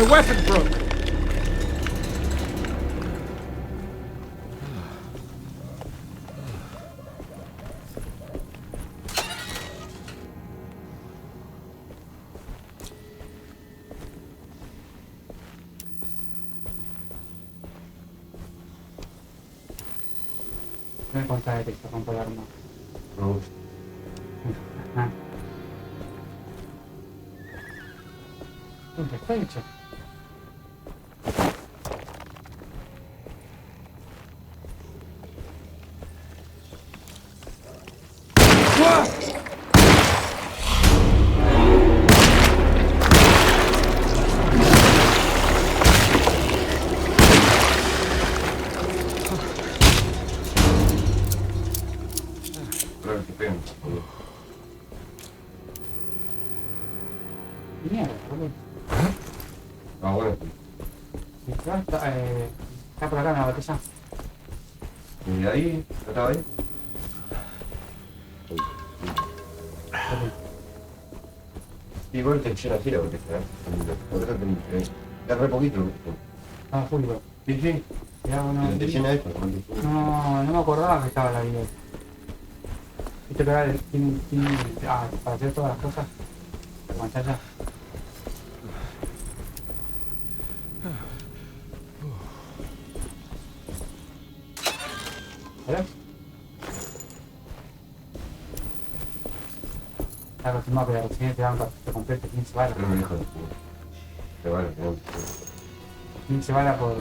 Speaker 13: My weapon broke.
Speaker 1: No me consta de texto, rompo el arma.
Speaker 2: No.
Speaker 1: ¿Dónde está hecho? Mierda, boludo.
Speaker 2: Ah, bueno.
Speaker 1: Está por acá en la botella.
Speaker 2: ¿Y ahí? ¿No estaba ahí? Sí, igual te llena gira porque es re poquito.
Speaker 1: Ah, full, bro.
Speaker 2: Sí, sí.
Speaker 1: Ya, bueno,
Speaker 2: Pero te llena esto.
Speaker 1: no me acordaba que estaba la vida. Viste que ahora para hacer todas las cosas. La pantalla. ¿Ves? Está acostumbrado que recién te dan para completo 15 balas.
Speaker 2: No me dijo de vale,
Speaker 1: 15 balas por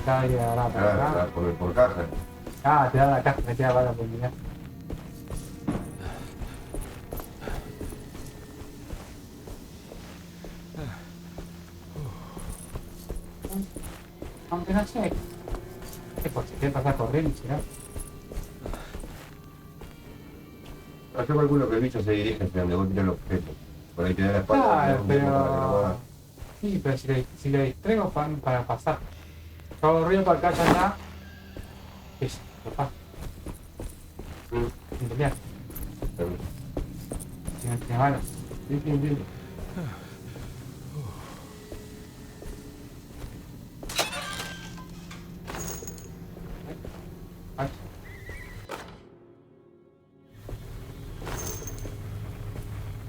Speaker 1: cada día de verdad.
Speaker 2: Claro, por caja.
Speaker 1: Ah, te da la caja que te da balas por mirar. Aunque no sé. Es por si quieres pasar corriendo, ¿sí?
Speaker 2: Yo calculo que el bicho se dirige hacia donde vos tirás los objetos. Por ahí te da la espalda.
Speaker 1: Claro, pero... Sí, pero si le distraigo para pasar. Yo hago ruido para acá, ya está. Eso, lo paso. Sin pelear. Sin balas. Sí.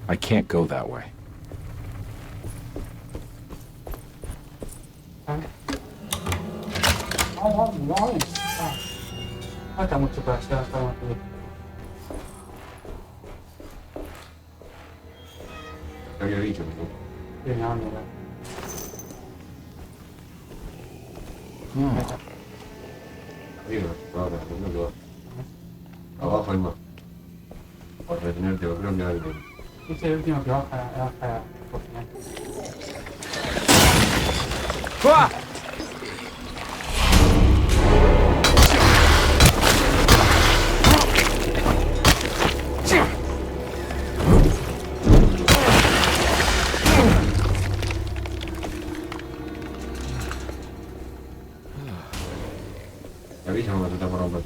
Speaker 3: I can't go that way.
Speaker 1: No. Falta mucho para llegar hasta donde estoy.
Speaker 2: Te había dicho.
Speaker 1: Sí, no.
Speaker 2: Arriba, ahora, no lo va. Abajo hay más. Para retenerte, yo creo que hay algo.
Speaker 1: Ese es el último que baja por final.
Speaker 2: Me avisa cuando se está por romper.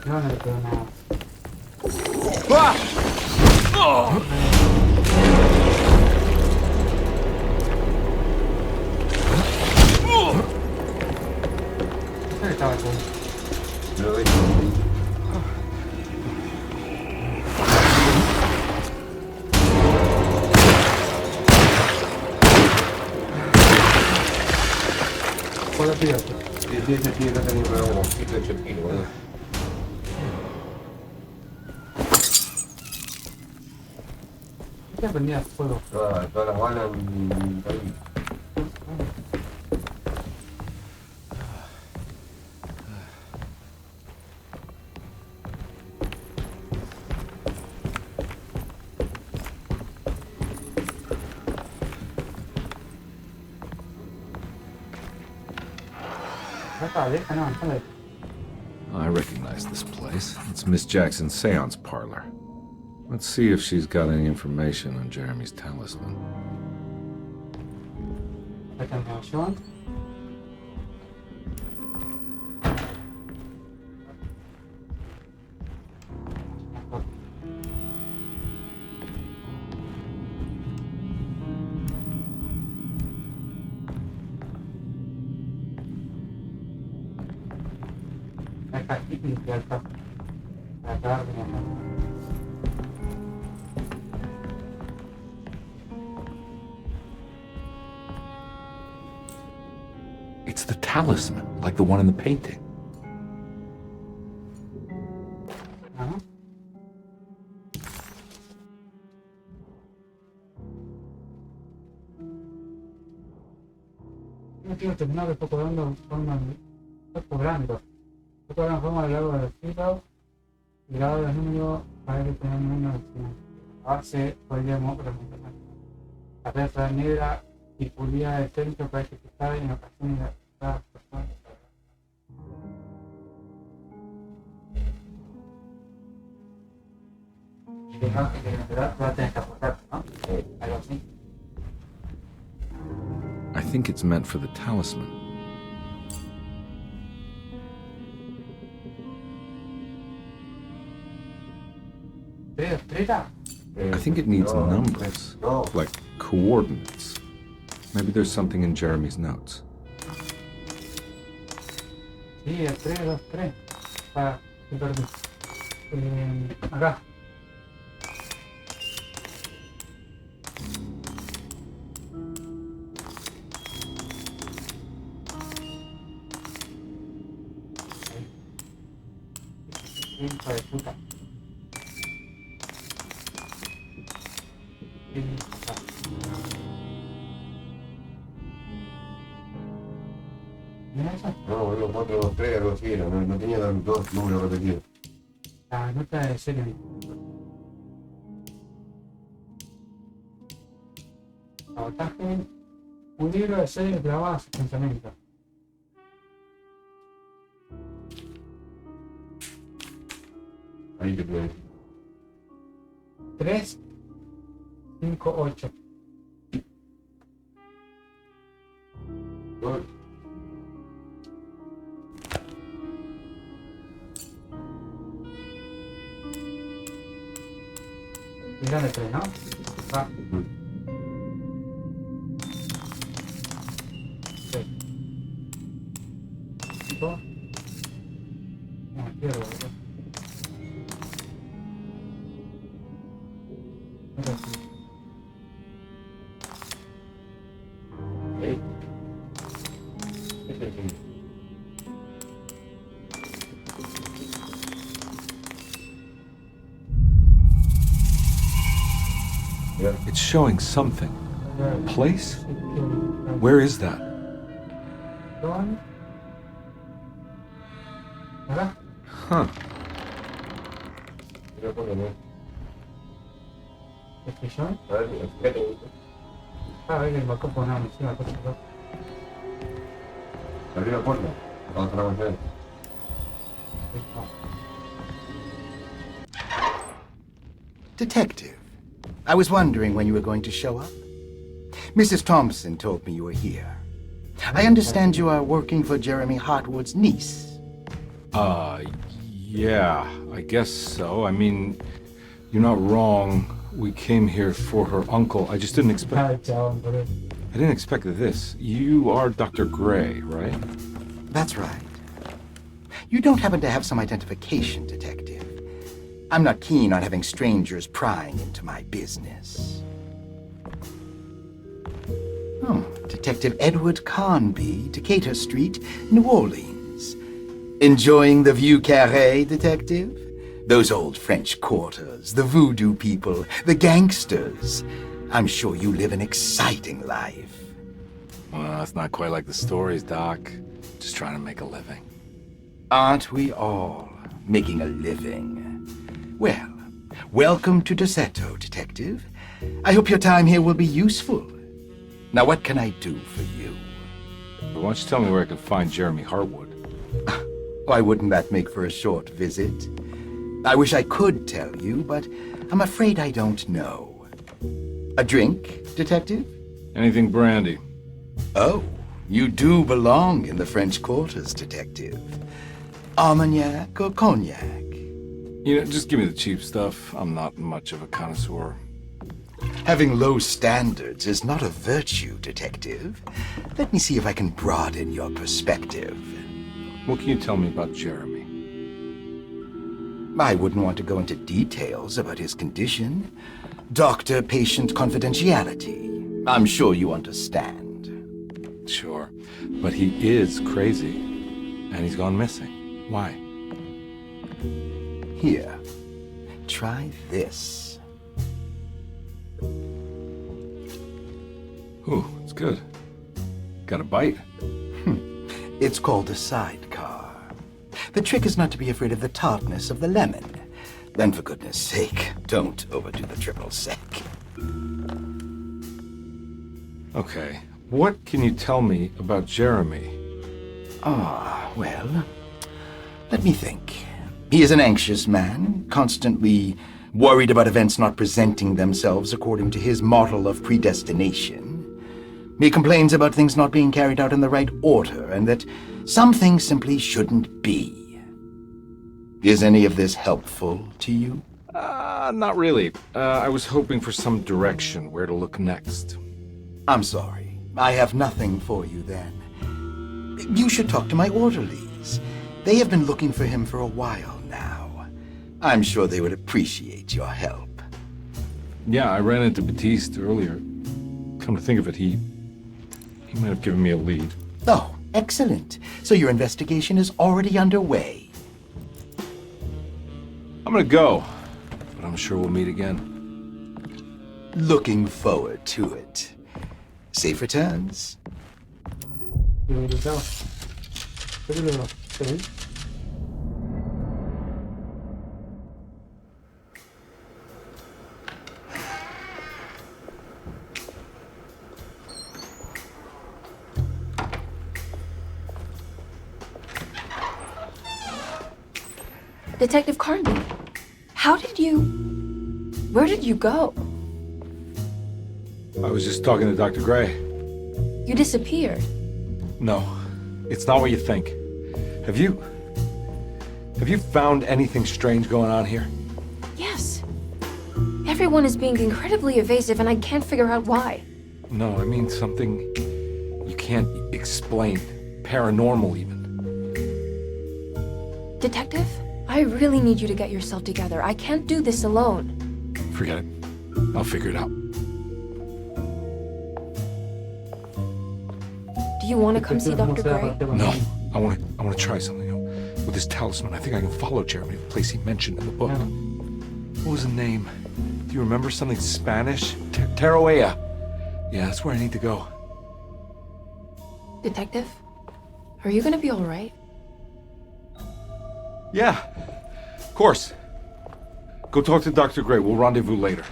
Speaker 1: No le quedó nada. Esto estaba aquí.
Speaker 2: No lo veis.
Speaker 1: Por los tíos.
Speaker 2: Sí, no tenía un poquito de chepino, ¿verdad?
Speaker 1: que prendía fuego.
Speaker 2: Todas las balas.
Speaker 3: I recognize this place. It's Miss Jackson's seance parlor. Let's see if she's got any information on Jeremy's talisman. It's the talisman, like the one in the painting.
Speaker 1: No quiero terminar de poco dando forma forma a lo largo de los ciclos y grado de número para que tenga un número de base podríamos remontar la pieza negra y pulida de centro para que está en ocasiones de cada persona. Y que no, que en verdad va a tener que aportar, ¿no? Algo así.
Speaker 3: I think it's meant for the talisman. I think it needs numbers, like coordinates. Maybe there's something in Jeremy's notes.
Speaker 1: Sí, el 3, 2, 3. Para, perdón. Acá. Hijo de puta.
Speaker 2: No, boludo, 4, 2, 3, algo así era, no tenía dos números repetidos.
Speaker 1: La nota de serie. Sabotaje. Un libro de serie clavado a sus pensamientos.
Speaker 2: Ahí te puedes.
Speaker 1: 3, 5, 8. Mira de 3, ¿no? Va. 6. 5. No, quiero, boludo.
Speaker 3: It's showing something. Place? Where is that? Huh.
Speaker 2: Abrí la puerta. Vamos a la mansión.
Speaker 12: Detective, I was wondering when you were going to show up. Mrs. Thompson told me you were here. I understand you are working for Jeremy Hartwood's niece.
Speaker 3: Yeah, I guess so. I mean, you're not wrong. We came here for her uncle. I just didn't expect... I didn't expect this. You are Dr. Gray, right?
Speaker 12: That's right. You don't happen to have some identification, Detective. I'm not keen on having strangers prying into my business. Oh, Detective Edward Carnby, Decatur Street, New Orleans. Enjoying the view carré, Detective? Those old French quarters, the voodoo people, the gangsters. I'm sure you live an exciting life.
Speaker 3: Well, it's not quite like the stories, Doc. Just trying to make a living.
Speaker 12: Aren't we all making a living? Well, welcome to Deseto, Detective. I hope your time here will be useful. Now, what can I do for you?
Speaker 3: Why don't you tell me where I can find Jeremy Hartwood?
Speaker 12: Why wouldn't that make for a short visit? I wish I could tell you, but I'm afraid I don't know. A drink, Detective?
Speaker 3: Anything brandy.
Speaker 12: Oh, you do belong in the French quarters, Detective. Armagnac or cognac?
Speaker 3: You know, just give me the cheap stuff. I'm not much of a connoisseur.
Speaker 12: Having low standards is not a virtue, Detective. Let me see if I can broaden your perspective.
Speaker 3: What can you tell me about Jeremy?
Speaker 12: I wouldn't want to go into details about his condition. Doctor-patient confidentiality. I'm sure you understand.
Speaker 3: Sure, but he is crazy, and he's gone missing. Why?
Speaker 12: Here, try this.
Speaker 3: Ooh, it's good. Got a bite?
Speaker 12: It's called a sidecar. The trick is not to be afraid of the tartness of the lemon. Then, for goodness sake, don't overdo the triple sec.
Speaker 3: Okay, what can you tell me about Jeremy?
Speaker 12: Well, let me think. He is an anxious man, constantly worried about events not presenting themselves according to his model of predestination. He complains about things not being carried out in the right order, and that some things simply shouldn't be. Is any of this helpful to you?
Speaker 3: Not really. I was hoping for some direction where to look next.
Speaker 12: I'm sorry. I have nothing for you then. You should talk to my orderlies. They have been looking for him for a while now. I'm sure they would appreciate your help.
Speaker 3: Yeah, I ran into Batiste earlier. Come to think of it, he might have given me a lead.
Speaker 12: Oh, excellent. So your investigation is already underway.
Speaker 3: I'm gonna go, but I'm sure we'll meet again.
Speaker 12: Looking forward to it. Safe returns.
Speaker 4: Detective Carnby, where did you go?
Speaker 3: I was just talking to Dr. Gray.
Speaker 4: You disappeared.
Speaker 3: No, it's not what you think. Have you found anything strange going on here?
Speaker 4: Yes. Everyone is being incredibly evasive and I can't figure out why.
Speaker 3: No, I mean something you can't explain. Paranormal, even.
Speaker 4: Detective, I really need you to get yourself together. I can't do this alone.
Speaker 3: Forget it. I'll figure it out.
Speaker 4: Do you want to come see Dr. Gray?
Speaker 3: No, I want to try something. With this talisman, I think I can follow Jeremy to the place he mentioned in the book. What was the name? Do you remember something Spanish? Teroea. Yeah, that's where I need to go.
Speaker 4: Detective, are you gonna be all right?
Speaker 3: Yeah, of course. Go talk to Dr. Gray. We'll rendezvous later.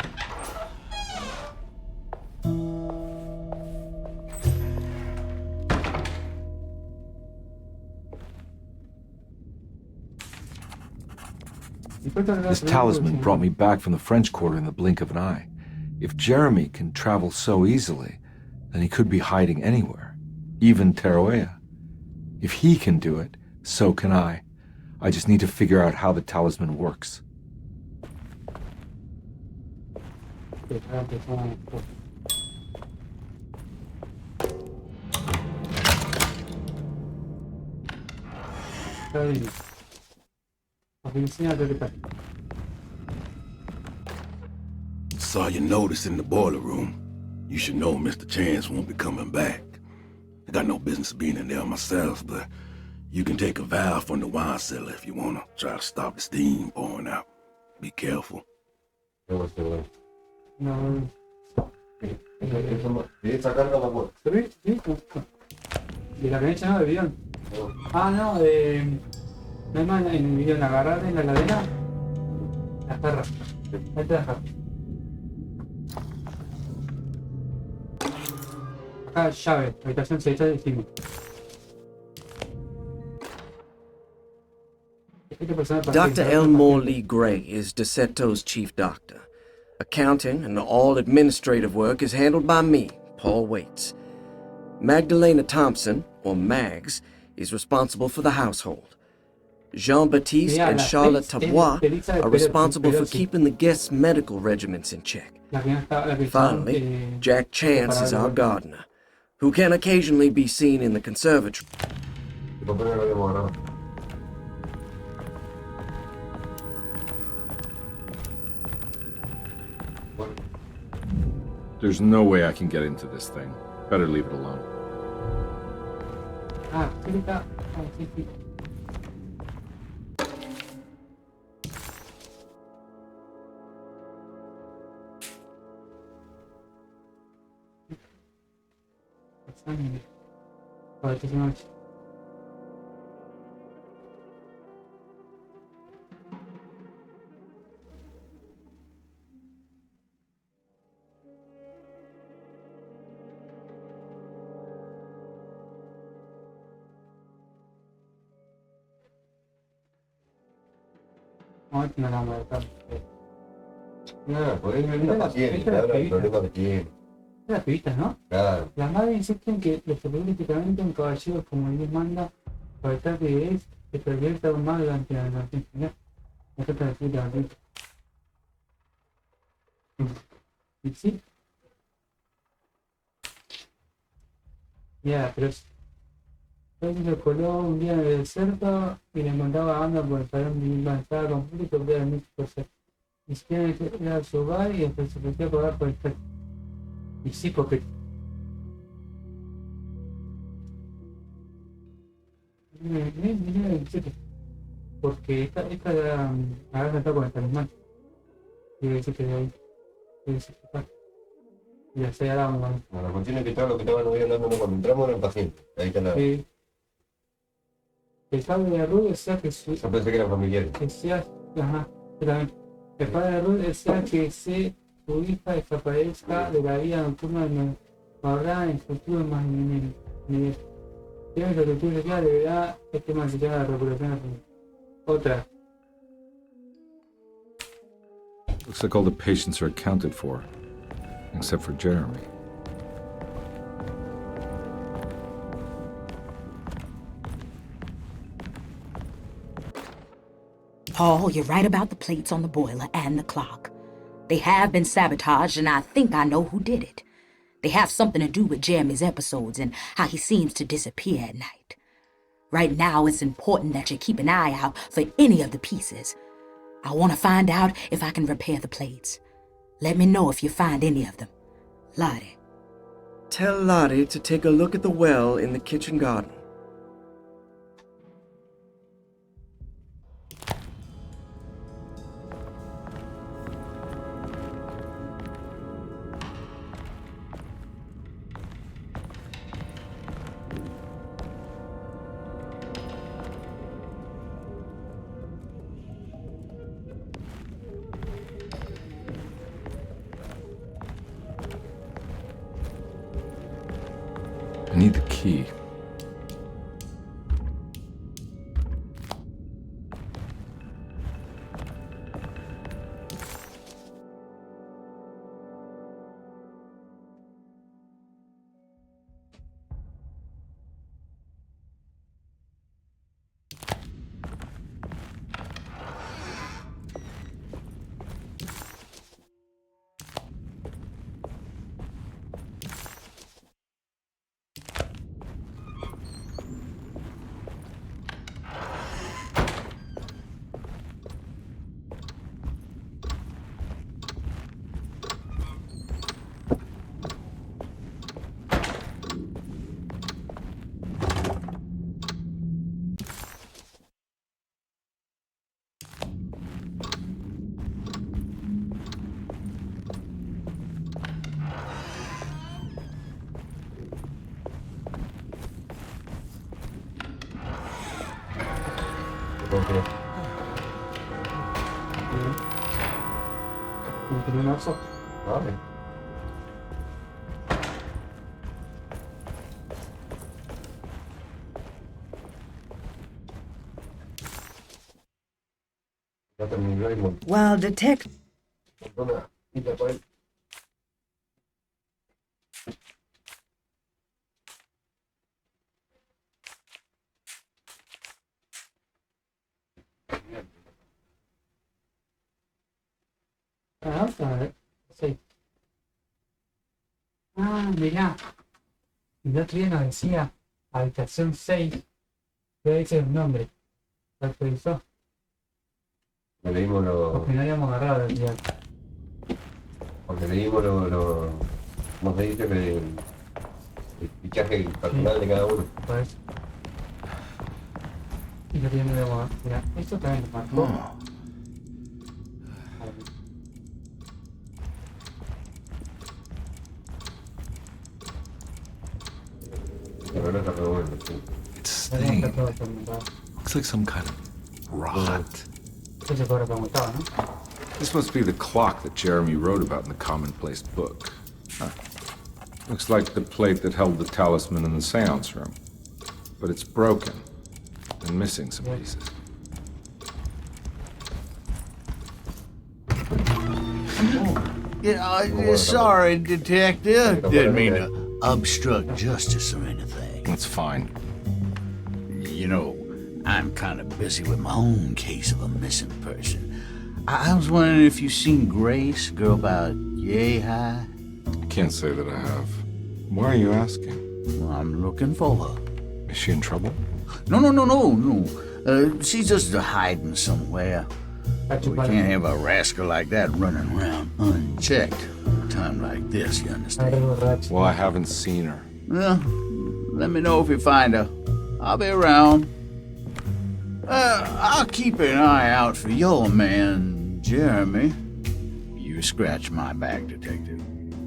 Speaker 3: This talisman brought me back from the French Quarter in the blink of an eye. If Jeremy can travel so easily, then he could be hiding anywhere, even Teroea. If he can do it, so can I. I just need to figure out how the talisman works.
Speaker 14: Saw your notice in the boiler room. You should know Mr. Chance won't be coming back. I got no business being in there myself, but You can take a valve from the wine cellar if you wanna try to stop the steam pouring out. Be careful.
Speaker 2: No.
Speaker 1: Esa carga me acuerdo. ¿Sí? ¿De la que me echan de bidón? Ah, no, no hay más en el bidón, agarrar en la heladera las jarras. Ahí te las jarras. Acá llave, habitación 6 de encima.
Speaker 7: Dr. Elmore Lee Gray is DeSeto's chief doctor. Accounting and all administrative work is handled by me, Paul Waits. Magdalena Thompson, or Mags, is responsible for the household. Jean-Baptiste and Charlotte Tabois are responsible for keeping the guests' medical regimens in check. Finally, Jack Chance is our gardener, who can occasionally be seen in the conservatory.
Speaker 3: There's no way I can get into this thing. Better leave it alone.
Speaker 1: Sí.
Speaker 2: No, podés ver una paciente, habla del problema que tiene.
Speaker 1: Las pibitas, ¿no?
Speaker 2: Claro.
Speaker 1: Las madres insisten que los políticamente un caballero como Dios manda para evitar que se pervierta aún más durante la noche. No trata de decir la noche. ¿Y sí? Ya, pero entonces se coló un día en el desierto y le encontraba banda por el salón de estaba con público que era mucho cosas. Ni siquiera era su hogar y después se ofreció a pagar por el sexo. Y sí, porque... Porque esta la está con el talismán. Quiere decir que de ahí. Quiere decir que está. Y la se daba una...
Speaker 2: La cuestión es que todo lo que estaban hablando cuando entramos era el paciente. Ahí está la...
Speaker 1: Sí. El padre de Ruth decía que su...
Speaker 2: Yo pensé que era familiar.
Speaker 1: Decía... Ajá. El padre de Ruth decía que su hija desaparezca de la vida nocturna de ahorrar en el futuro más nivel. Tiene lo que tú decías, de verdad, este más se llama la recuperación. Otra.
Speaker 3: Looks like all the patients are accounted for, except for Jeremy.
Speaker 8: Paul, you're right about the plates on the boiler and the clock. They have been sabotaged, and I think I know who did it. They have something to do with Jeremy's episodes and how he seems to disappear at night. Right now, it's important that you keep an eye out for any of the pieces. I want to find out if I can repair the plates. Let me know if you find any of them. Lottie.
Speaker 7: Tell Lottie to take a look at the well in the kitchen garden.
Speaker 3: I need the key.
Speaker 2: Porque...
Speaker 1: Luminoso.
Speaker 2: Vale. Ya terminó y montó
Speaker 5: While detect...
Speaker 2: una cita por él.
Speaker 1: Vamos a ver. Sí. Ah, mirá. El otro día nos decía habitación 6. Pero dice un nombre. ¿Lo actualizó?
Speaker 2: Le leímos
Speaker 1: Porque no habíamos agarrado el día.
Speaker 2: Porque leímos ¿cómo se dice? El fichaje personal de cada uno.
Speaker 1: Por eso. Y lo tiene de moda. Mira, esto también lo marcó.
Speaker 3: It's stained. Looks like some kind of rot. This must be the clock that Jeremy wrote about in the commonplace book. Huh. Looks like the plate that held the talisman in the seance room. But it's broken and missing some pieces.
Speaker 15: Yeah, sorry, Detective. Didn't mean to obstruct justice or anything.
Speaker 3: That's fine.
Speaker 15: You know, I'm kind of busy with my own case of a missing person. I was wondering if you've seen Grace, girl about yay high?
Speaker 3: I can't say that I have. Why are you asking?
Speaker 15: Well, I'm looking for her.
Speaker 3: Is she in trouble?
Speaker 15: No. She's just hiding somewhere. We can't have a rascal like that running around unchecked at a time like this, you understand?
Speaker 3: Well, I haven't seen her.
Speaker 15: Well, let me know if you find her. I'll be around. I'll keep an eye out for your man, Jeremy. You scratch my back, Detective,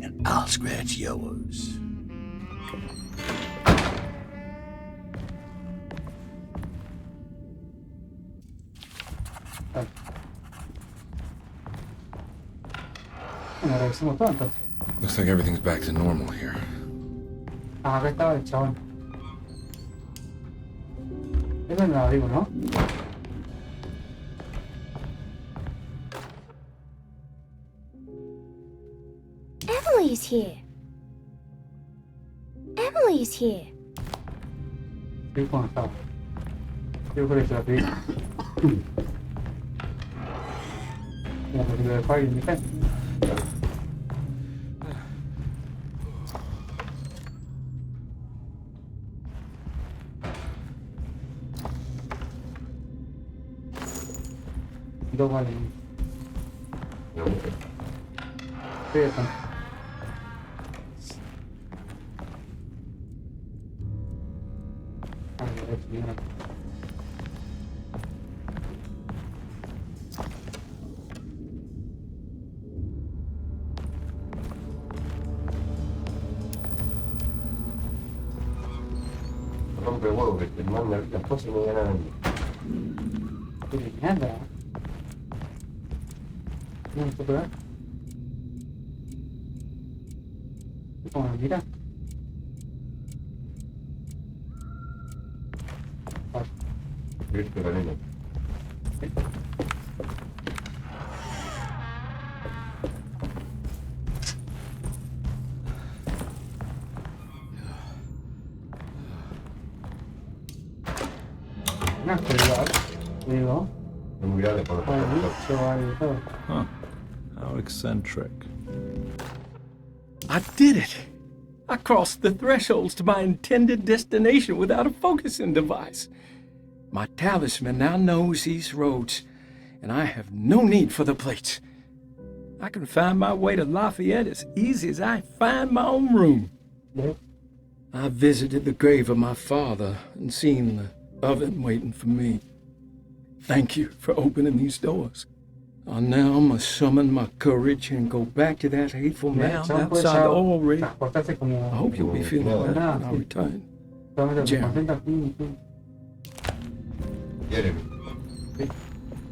Speaker 15: and I'll scratch yours.
Speaker 3: Looks like everything's back to normal here.
Speaker 1: Ah, acá estaba el chabón. Eso no lo digo, ¿no?
Speaker 10: Emily's here. Emily's here.
Speaker 1: Sí, cuando estaba. Yo creo que se la pedí. La película de Fire in the Dos vale. Sí, están.
Speaker 2: Rompe huevo que te manda las cosas y no gana nadie.
Speaker 1: Nada. No se puede ver. ¿Cómo me mira?
Speaker 2: Viste la nena.
Speaker 1: No, digo.
Speaker 2: Es muy grande por lo
Speaker 3: Huh. How eccentric.
Speaker 13: I did it! I crossed the thresholds to my intended destination without a focusing device. My talisman now knows these roads, and I have no need for the plates. I can find my way to Lafayette as easy as I find my own room.
Speaker 1: Yep.
Speaker 13: I visited the grave of my father and seen the oven waiting for me. Thank you for opening these doors. I now must summon my courage and go back to that hateful man outside the oil rig. I hope you'll be feeling better when I return. Jeremy.
Speaker 2: Jeremy.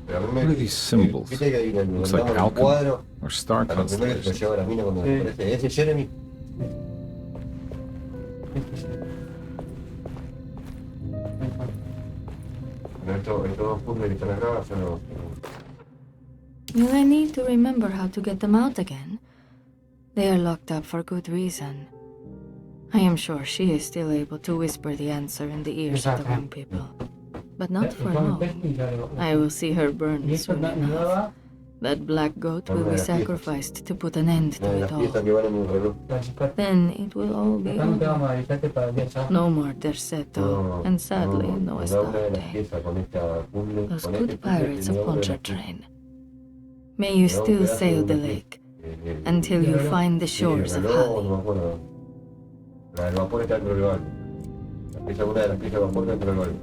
Speaker 2: Pero a mí
Speaker 3: What are these symbols?
Speaker 2: Viste que cuando
Speaker 3: Looks like
Speaker 2: mandamos un
Speaker 3: alchemy
Speaker 2: cuadro,
Speaker 3: or star
Speaker 2: a lo primero que se lo
Speaker 3: constellations.
Speaker 2: lleva la mina cuando aparece ese Jeremy. Pero estos dos puzzles que están acá son los...
Speaker 11: Will I need to remember how to get them out again? They are locked up for good reason. I am sure she is still able to whisper the answer in the ears of the wrong people. But not for long. I will see her burn soon enough. That black goat will be sacrificed to put an end to it all. Then it will all be over. No more Terceto, and sadly, no Estarte. Those good pirates of Pontchartrain. May you still sail the lake until you find the shores of Hali.
Speaker 2: La del vapor está dentro del barco. Una de las piezas de vapor dentro del barco.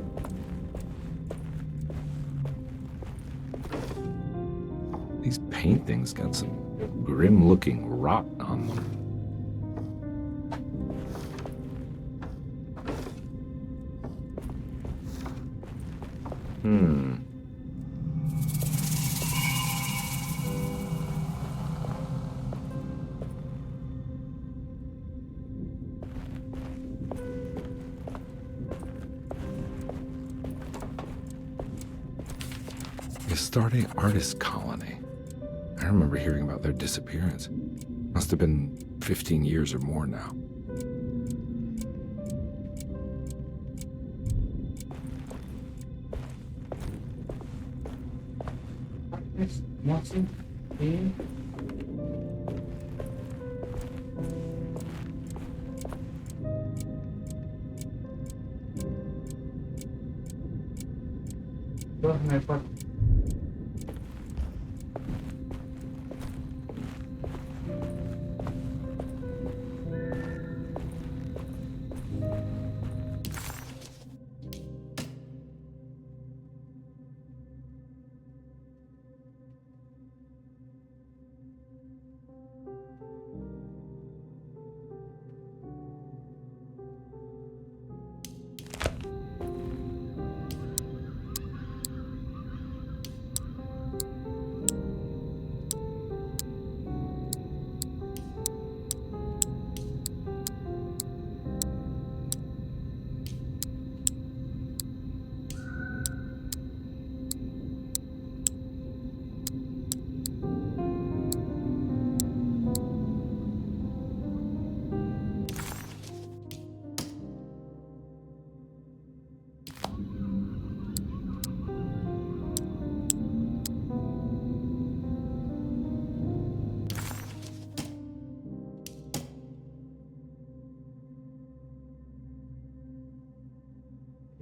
Speaker 3: These paintings got some grim-looking rot on them. Astarte Artist Colony. I remember hearing about their disappearance. Must have been 15 years or more now.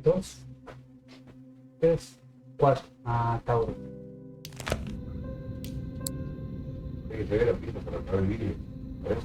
Speaker 1: Dos, tres, cuatro. Ah, Tauro.
Speaker 2: Hay que saber la pista para apagar el vídeo. ¿Ves?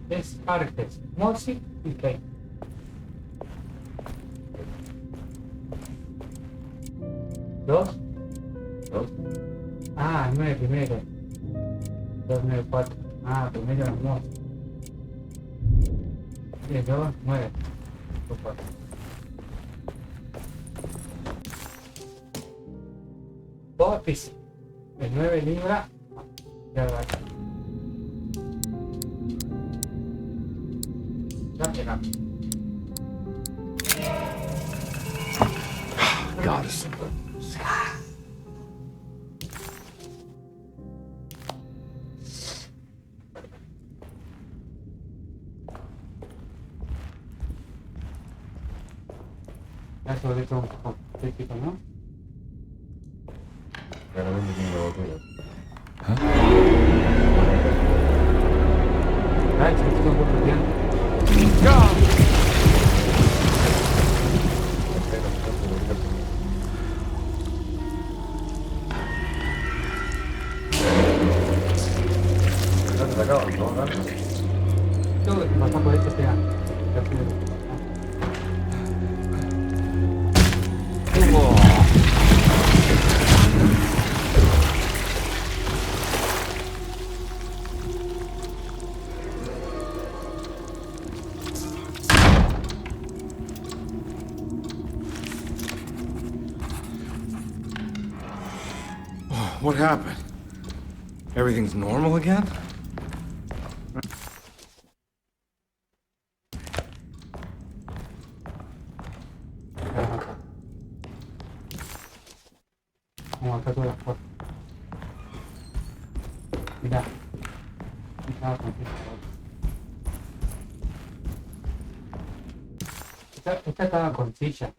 Speaker 1: Tres partes, Morsi y Kate. Dos. Ah, 9 primero. 2, 9, 4. Ah, primero los Morsi. 10, 2, 9. 4. Bofis. El 9 libra. Ya va.
Speaker 3: Got it.
Speaker 1: Ya sobre todo un poco crítico, ¿no?
Speaker 2: Claramente tiene una botella.
Speaker 1: Ay, se está un poco bien.
Speaker 3: What happened? Everything's normal again?
Speaker 1: Vamos acá todas las puertas. Mirá. Esta estaba con silla.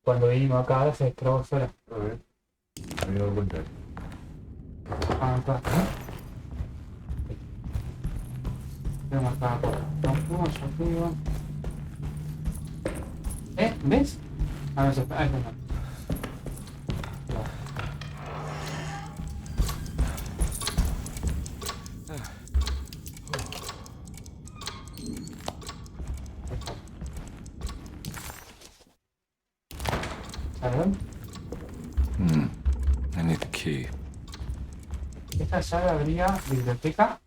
Speaker 1: Cuando vinimos acá, ahora se destrabó sola.
Speaker 2: A ver. Me he dado cuenta.
Speaker 1: Acá. Vamos acá. Vamos arriba. ¿Ves? A ver, ahí está.
Speaker 3: I need the key.
Speaker 1: Esta llave abría biblioteca,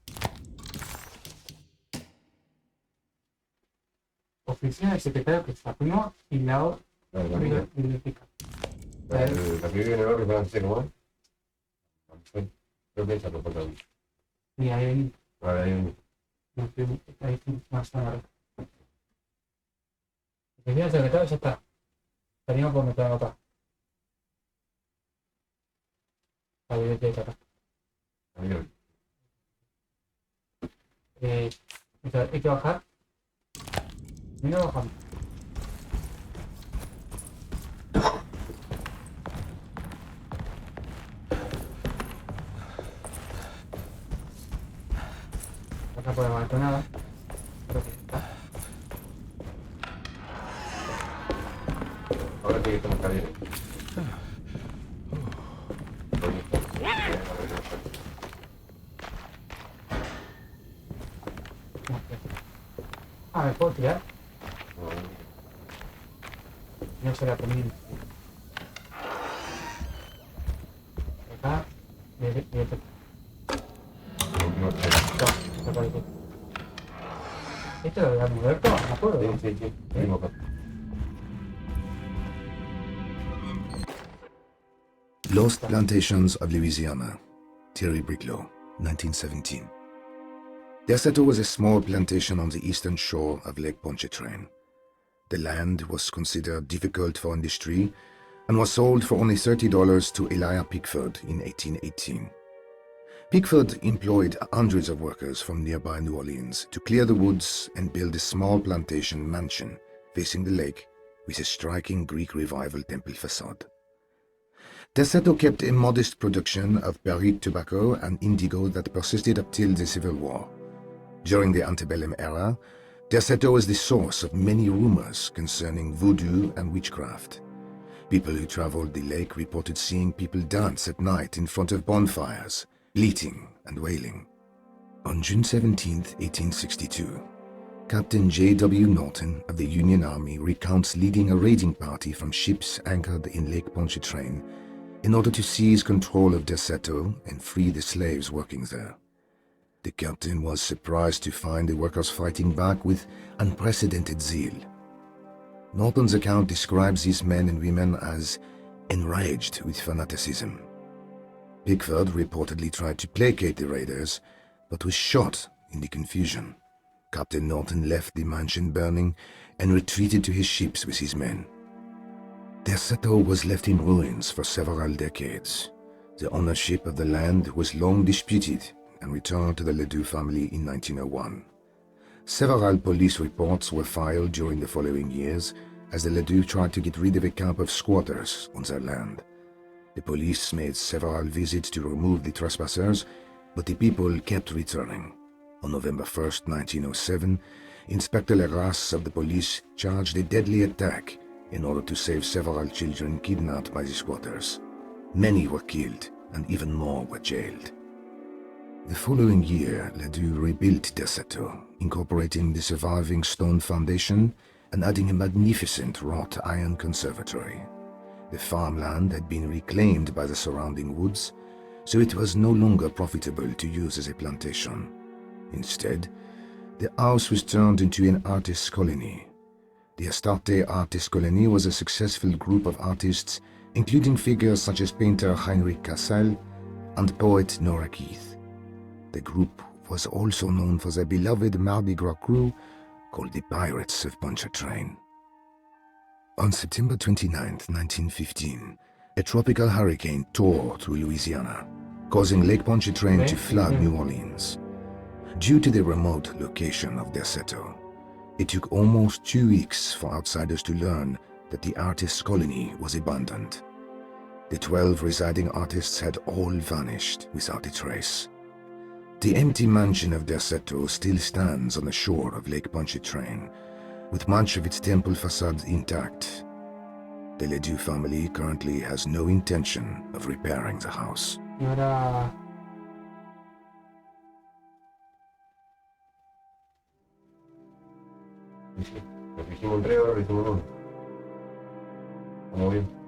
Speaker 1: oficina del secretario que sacó y la otra biblioteca.
Speaker 2: La que vive en el barrio francés, ¿no? Creo que esa lo falta.
Speaker 1: Y ahí vení.
Speaker 2: Ahora ahí vení.
Speaker 1: Ahí más o menos. Oficina del secretario ya está. Salimos por meterlo acá. La biblioteca acá. Hay que bajar. Mira, bajando. No podemos hacer nada. Creo que está.
Speaker 2: Ahora tiene que tomar cadena.
Speaker 1: Ah, ¿me puedo tirar? No se la comí. Acá. ¿Esto lo había muerto? ¿Me acuerdo?
Speaker 2: Sí. Venimos acá.
Speaker 16: Lost Plantations of Louisiana, Thierry Bricklow, 1917. Desato was a small plantation on the eastern shore of Lake Pontchartrain. The land was considered difficult for industry and was sold for only $30 to Elijah Pickford in 1818. Pickford employed hundreds of workers from nearby New Orleans to clear the woods and build a small plantation mansion facing the lake with a striking Greek Revival temple facade. Desato kept a modest production of barrique tobacco and indigo that persisted up till the Civil War. During the antebellum era, Desato was the source of many rumors concerning voodoo and witchcraft. People who traveled the lake reported seeing people dance at night in front of bonfires, bleating and wailing. On June 17, 1862, Captain J.W. Norton of the Union Army recounts leading a raiding party from ships anchored in Lake Pontchartrain in order to seize control of Desato and free the slaves working there. The captain was surprised to find the workers fighting back with unprecedented zeal. Norton's account describes these men and women as enraged with fanaticism. Pickford reportedly tried to placate the raiders, but was shot in the confusion. Captain Norton left the mansion burning and retreated to his ships with his men. Desato was left in ruins for several decades. The ownership of the land was long disputed and returned to the Ledoux family in 1901. Several police reports were filed during the following years as the Ledoux tried to get rid of a camp of squatters on their land. The police made several visits to remove the trespassers, but the people kept returning. On November 1st, 1907, Inspector Leras of the police charged a deadly attack in order to save several children kidnapped by the squatters. Many were killed and even more were jailed. The following year, Ledoux rebuilt Desato, incorporating the surviving stone foundation and adding a magnificent wrought iron conservatory. The farmland had been reclaimed by the surrounding woods, so it was no longer profitable to use as a plantation. Instead, the house was turned into an artist's colony. The Astarte Artist Colony was a successful group of artists including figures such as painter Heinrich Cassel and poet Nora Keith. The group was also known for their beloved Mardi Gras crew called the Pirates of Pontchartrain. On September 29, 1915, a tropical hurricane tore through Louisiana, causing Lake Pontchartrain to flood New Orleans. Due to the remote location of their settle, it took almost 2 weeks for outsiders to learn that the artists' colony was abandoned. The 12 residing artists had all vanished without a trace. The empty mansion of their settle still stands on the shore of Lake Pontchartrain, with much of its temple facade intact. The Ledoux family currently has no intention of repairing the house.
Speaker 2: Lo que hicimos en 3 horas, lo hicimos en 1. Estamos bien.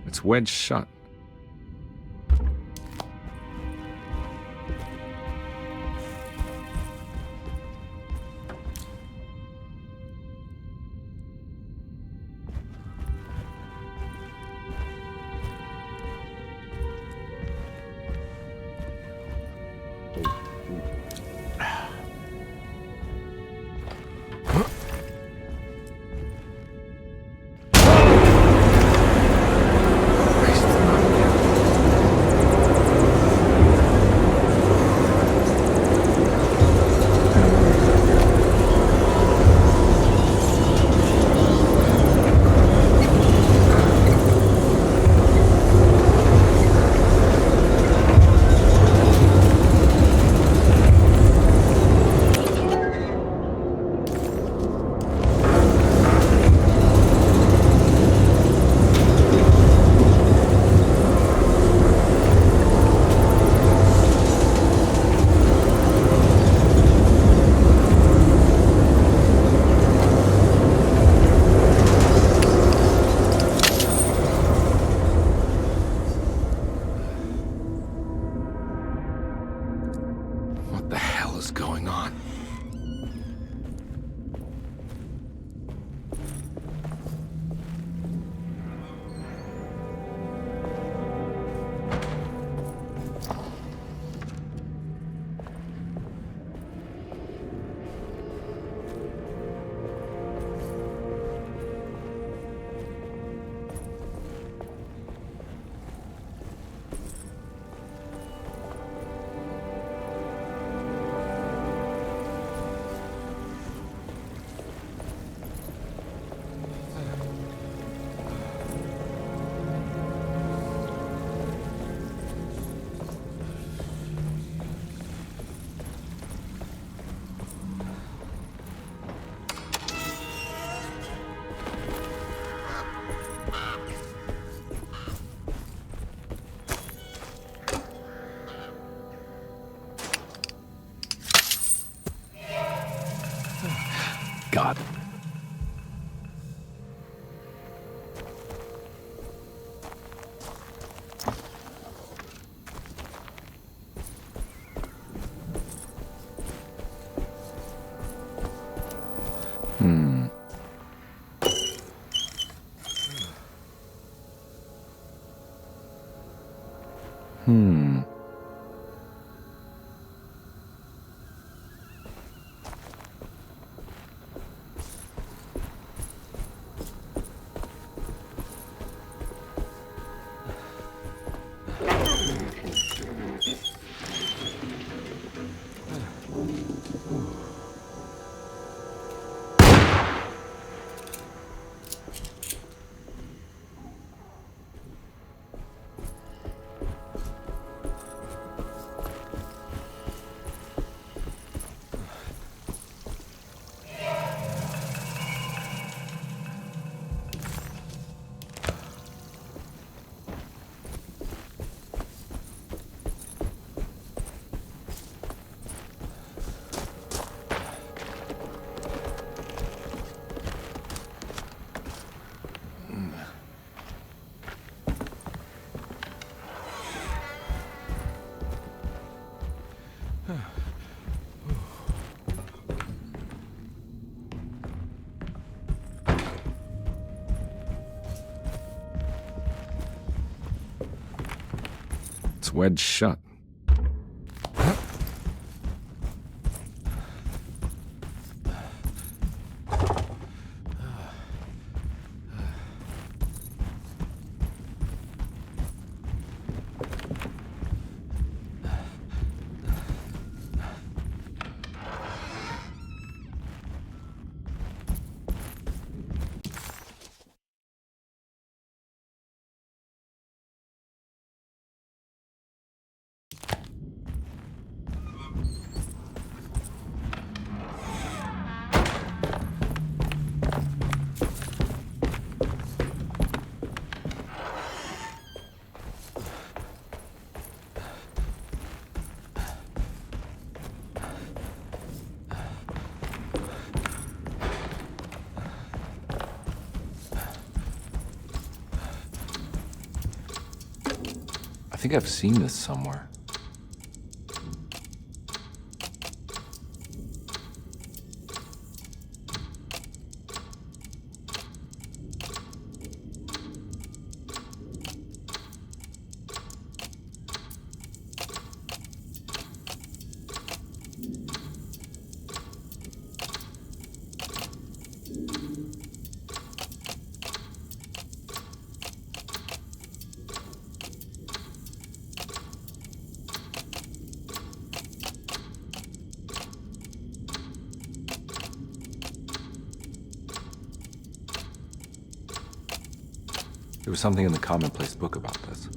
Speaker 3: It's wedged shut. It's wedged shut. I think I've seen this somewhere. There was something in the commonplace book about this.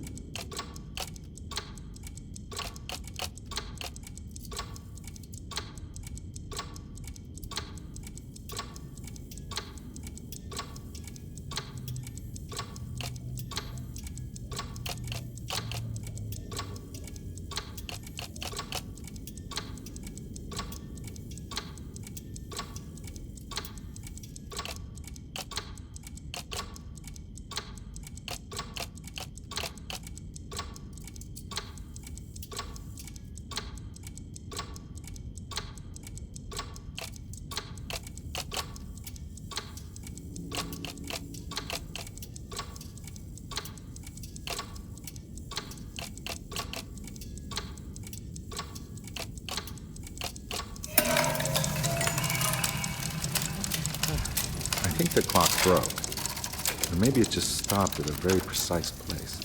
Speaker 3: I think the clock broke. Or maybe it just stopped at a very precise place.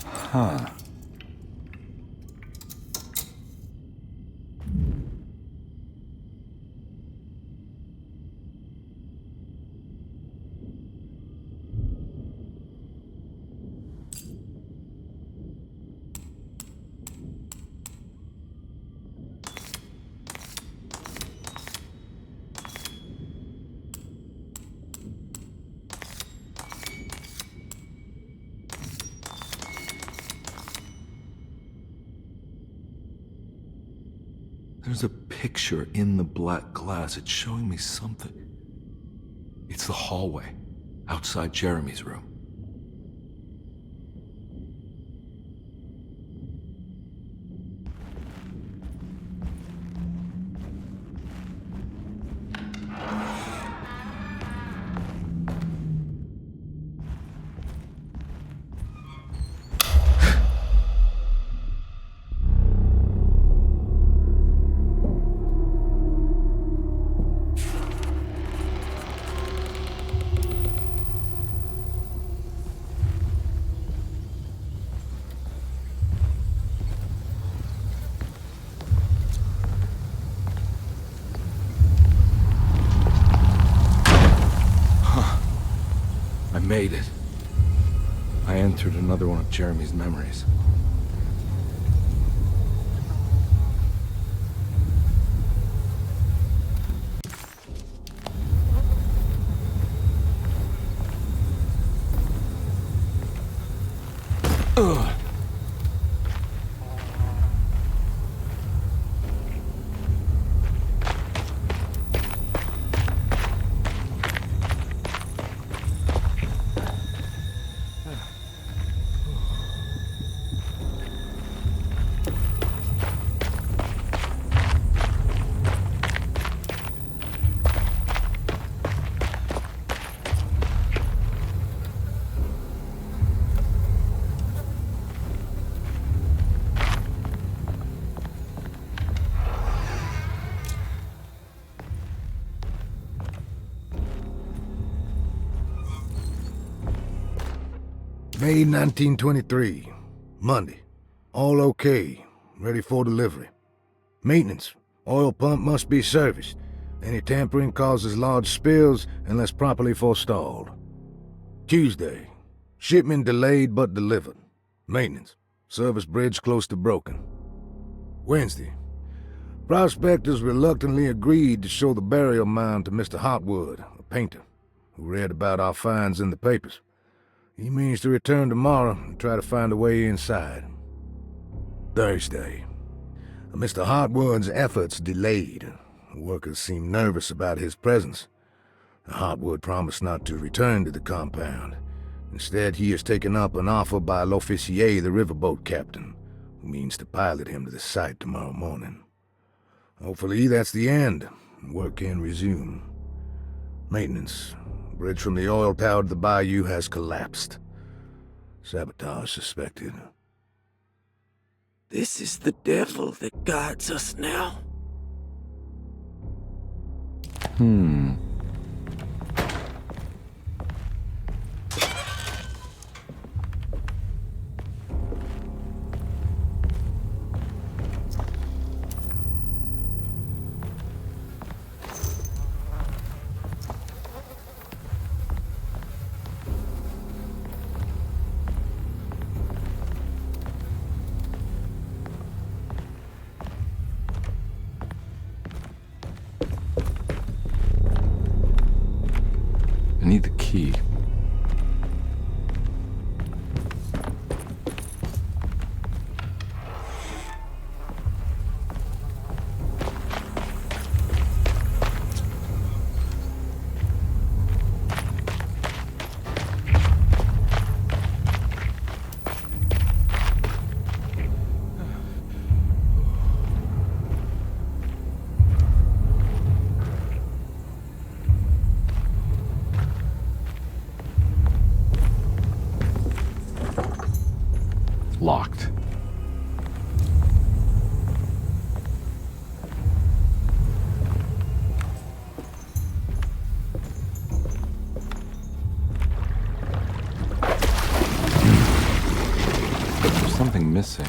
Speaker 3: Huh. There's a picture in the black glass. It's showing me something. It's the hallway outside Jeremy's room. made it. I entered another one of Jeremy's memories. Ugh.
Speaker 16: May 1923, Monday. All okay, ready for delivery. Maintenance, oil pump must be serviced. Any tampering causes large spills unless properly forestalled. Tuesday, shipment delayed but delivered. Maintenance, service bridge close to broken. Wednesday, prospectors reluctantly agreed to show the burial mound to Mr. Hartwood, a painter, who read about our finds in the papers. He means to return tomorrow and try to find a way inside. Thursday. Mr. Hartwood's efforts delayed. The workers seemed nervous about his presence. Hartwood promised not to return to the compound. Instead, he has taken up an offer by l'officier, the riverboat captain, who means to pilot him to the site tomorrow morning. Hopefully that's the end. Work can resume. Maintenance. Bridge from the oil tower to the bayou has collapsed. Sabotage suspected.
Speaker 7: This is the devil that guides us now.
Speaker 3: I need the key. Locked. There's something missing.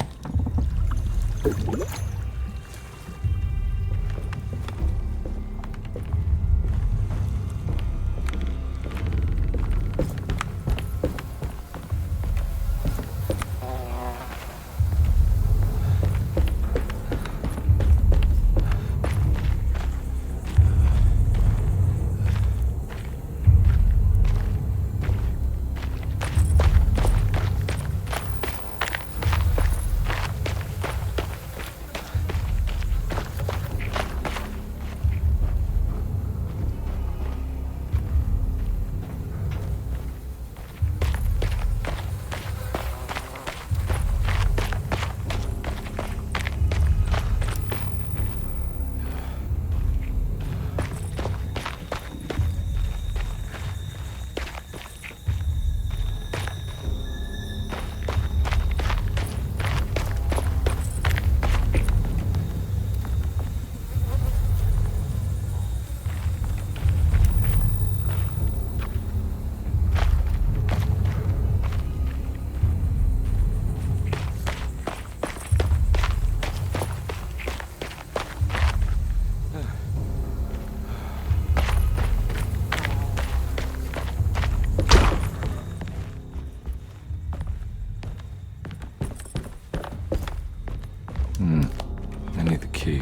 Speaker 3: key.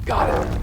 Speaker 17: Got it.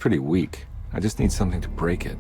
Speaker 3: pretty weak. I just need something to break it.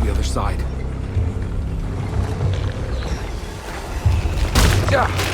Speaker 14: the other side. Yeah.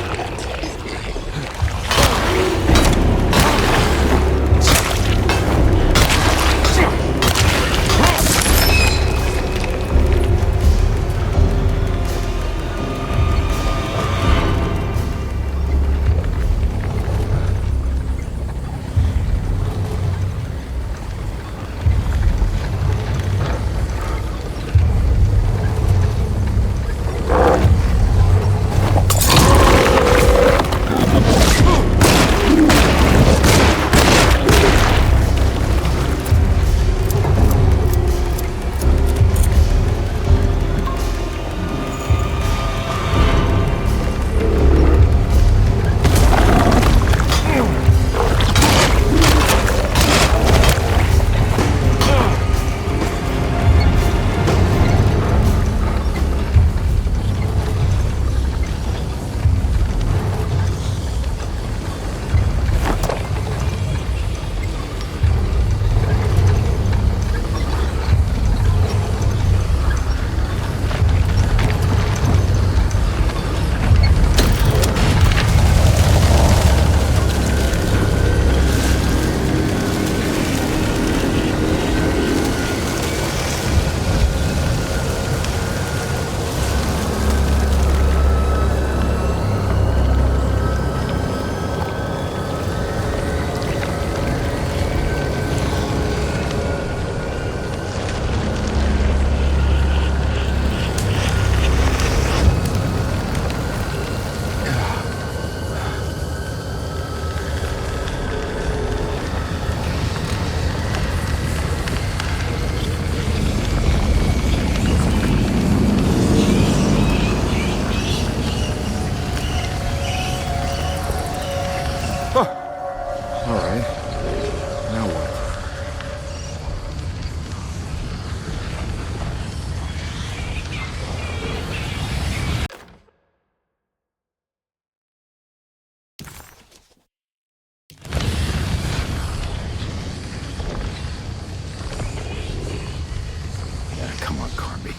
Speaker 3: Come on, Carnby.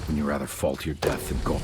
Speaker 3: Wouldn't you rather fall to your death than go?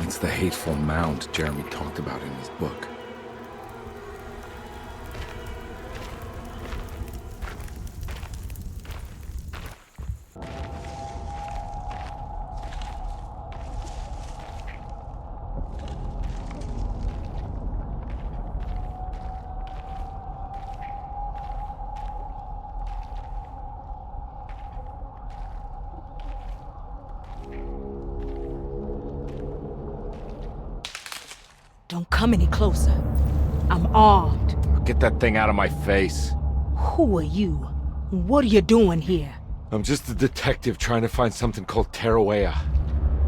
Speaker 3: It's the hateful mound Jeremy talked about in his book.
Speaker 18: Don't come any closer. I'm armed.
Speaker 3: Get that thing out of my face.
Speaker 18: Who are you? What are you doing here?
Speaker 3: I'm just a detective trying to find something called Teruea.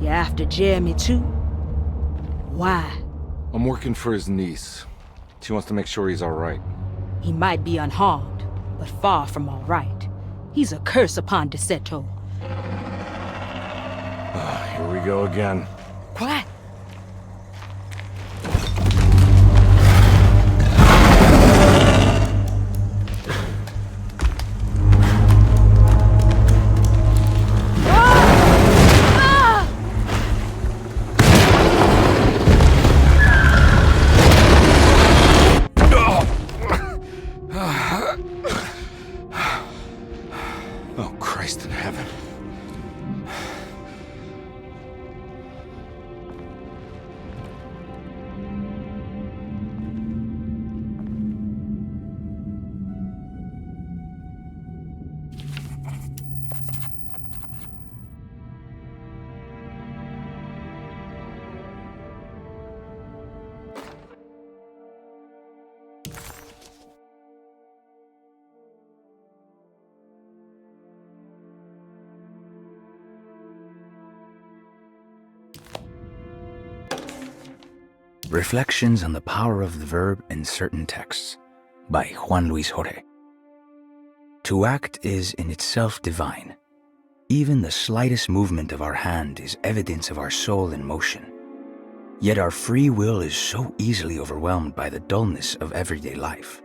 Speaker 18: You're after Jeremy too? Why?
Speaker 3: I'm working for his niece. She wants to make sure he's all right.
Speaker 18: He might be unharmed, but far from all right. He's a curse upon Deseto.
Speaker 3: Here we go again.
Speaker 18: Quiet.
Speaker 3: Oh, Christ in heaven.
Speaker 19: Reflections on the Power of the Verb in Certain Texts by Juan Luis Jorge. To act is in itself divine. Even the slightest movement of our hand is evidence of our soul in motion. Yet our free will is so easily overwhelmed by the dullness of everyday life.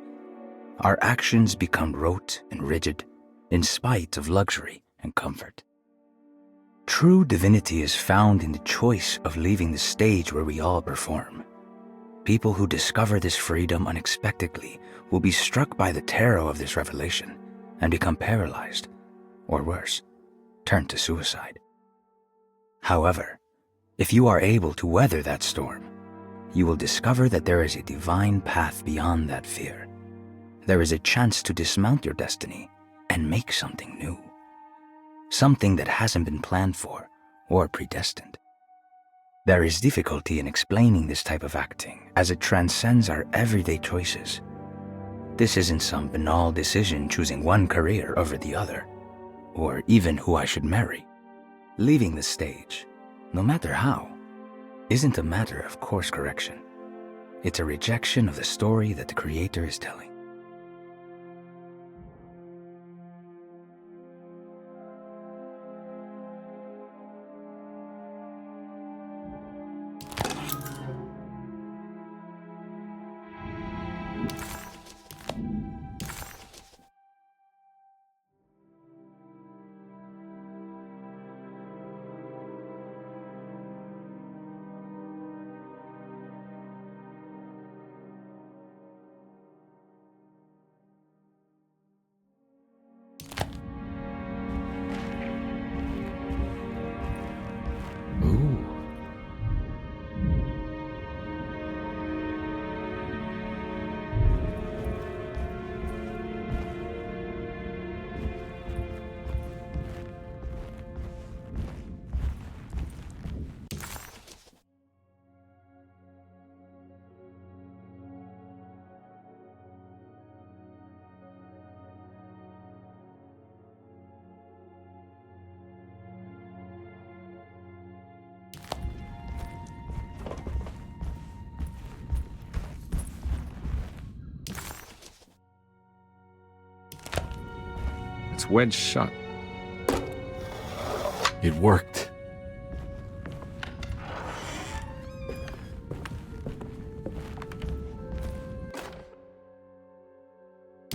Speaker 19: Our actions become rote and rigid, in spite of luxury and comfort. True divinity is found in the choice of leaving the stage where we all perform. People who discover this freedom unexpectedly will be struck by the terror of this revelation and become paralyzed, or worse, turn to suicide. However, if you are able to weather that storm, you will discover that there is a divine path beyond that fear. There is a chance to dismount your destiny and make something new. Something that hasn't been planned for or predestined. There is difficulty in explaining this type of acting as it transcends our everyday choices. This isn't some banal decision choosing one career over the other, or even who I should marry. Leaving the stage, no matter how, isn't a matter of course correction. It's a rejection of the story that the Creator is telling.
Speaker 3: It's wedged shut. It worked.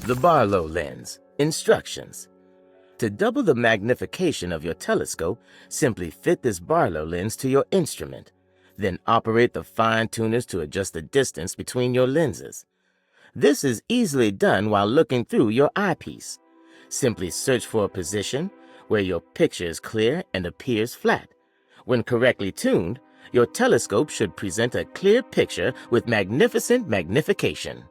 Speaker 6: The Barlow lens. Instructions. To double the magnification of your telescope, simply fit this Barlow lens to your instrument. Then operate the fine tuners to adjust the distance between your lenses. This is easily done while looking through your eyepiece. Simply search for a position where your picture is clear and appears flat. When correctly tuned, your telescope should present a clear picture with magnificent magnification.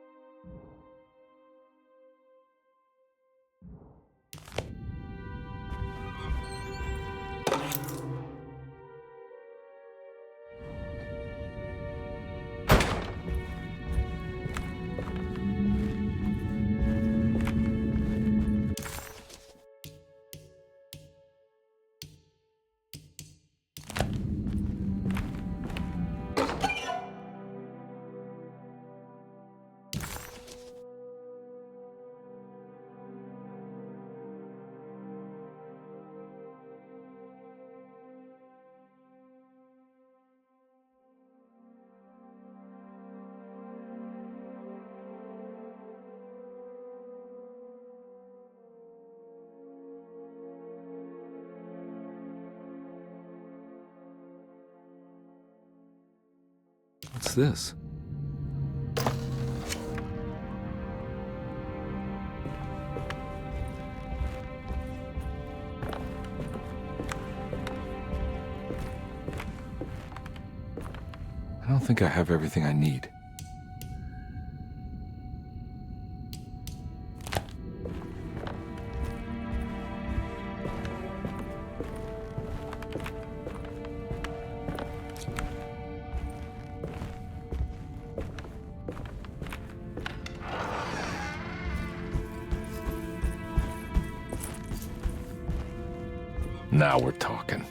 Speaker 3: What's this? I don't think I have everything I need. Now we're talking.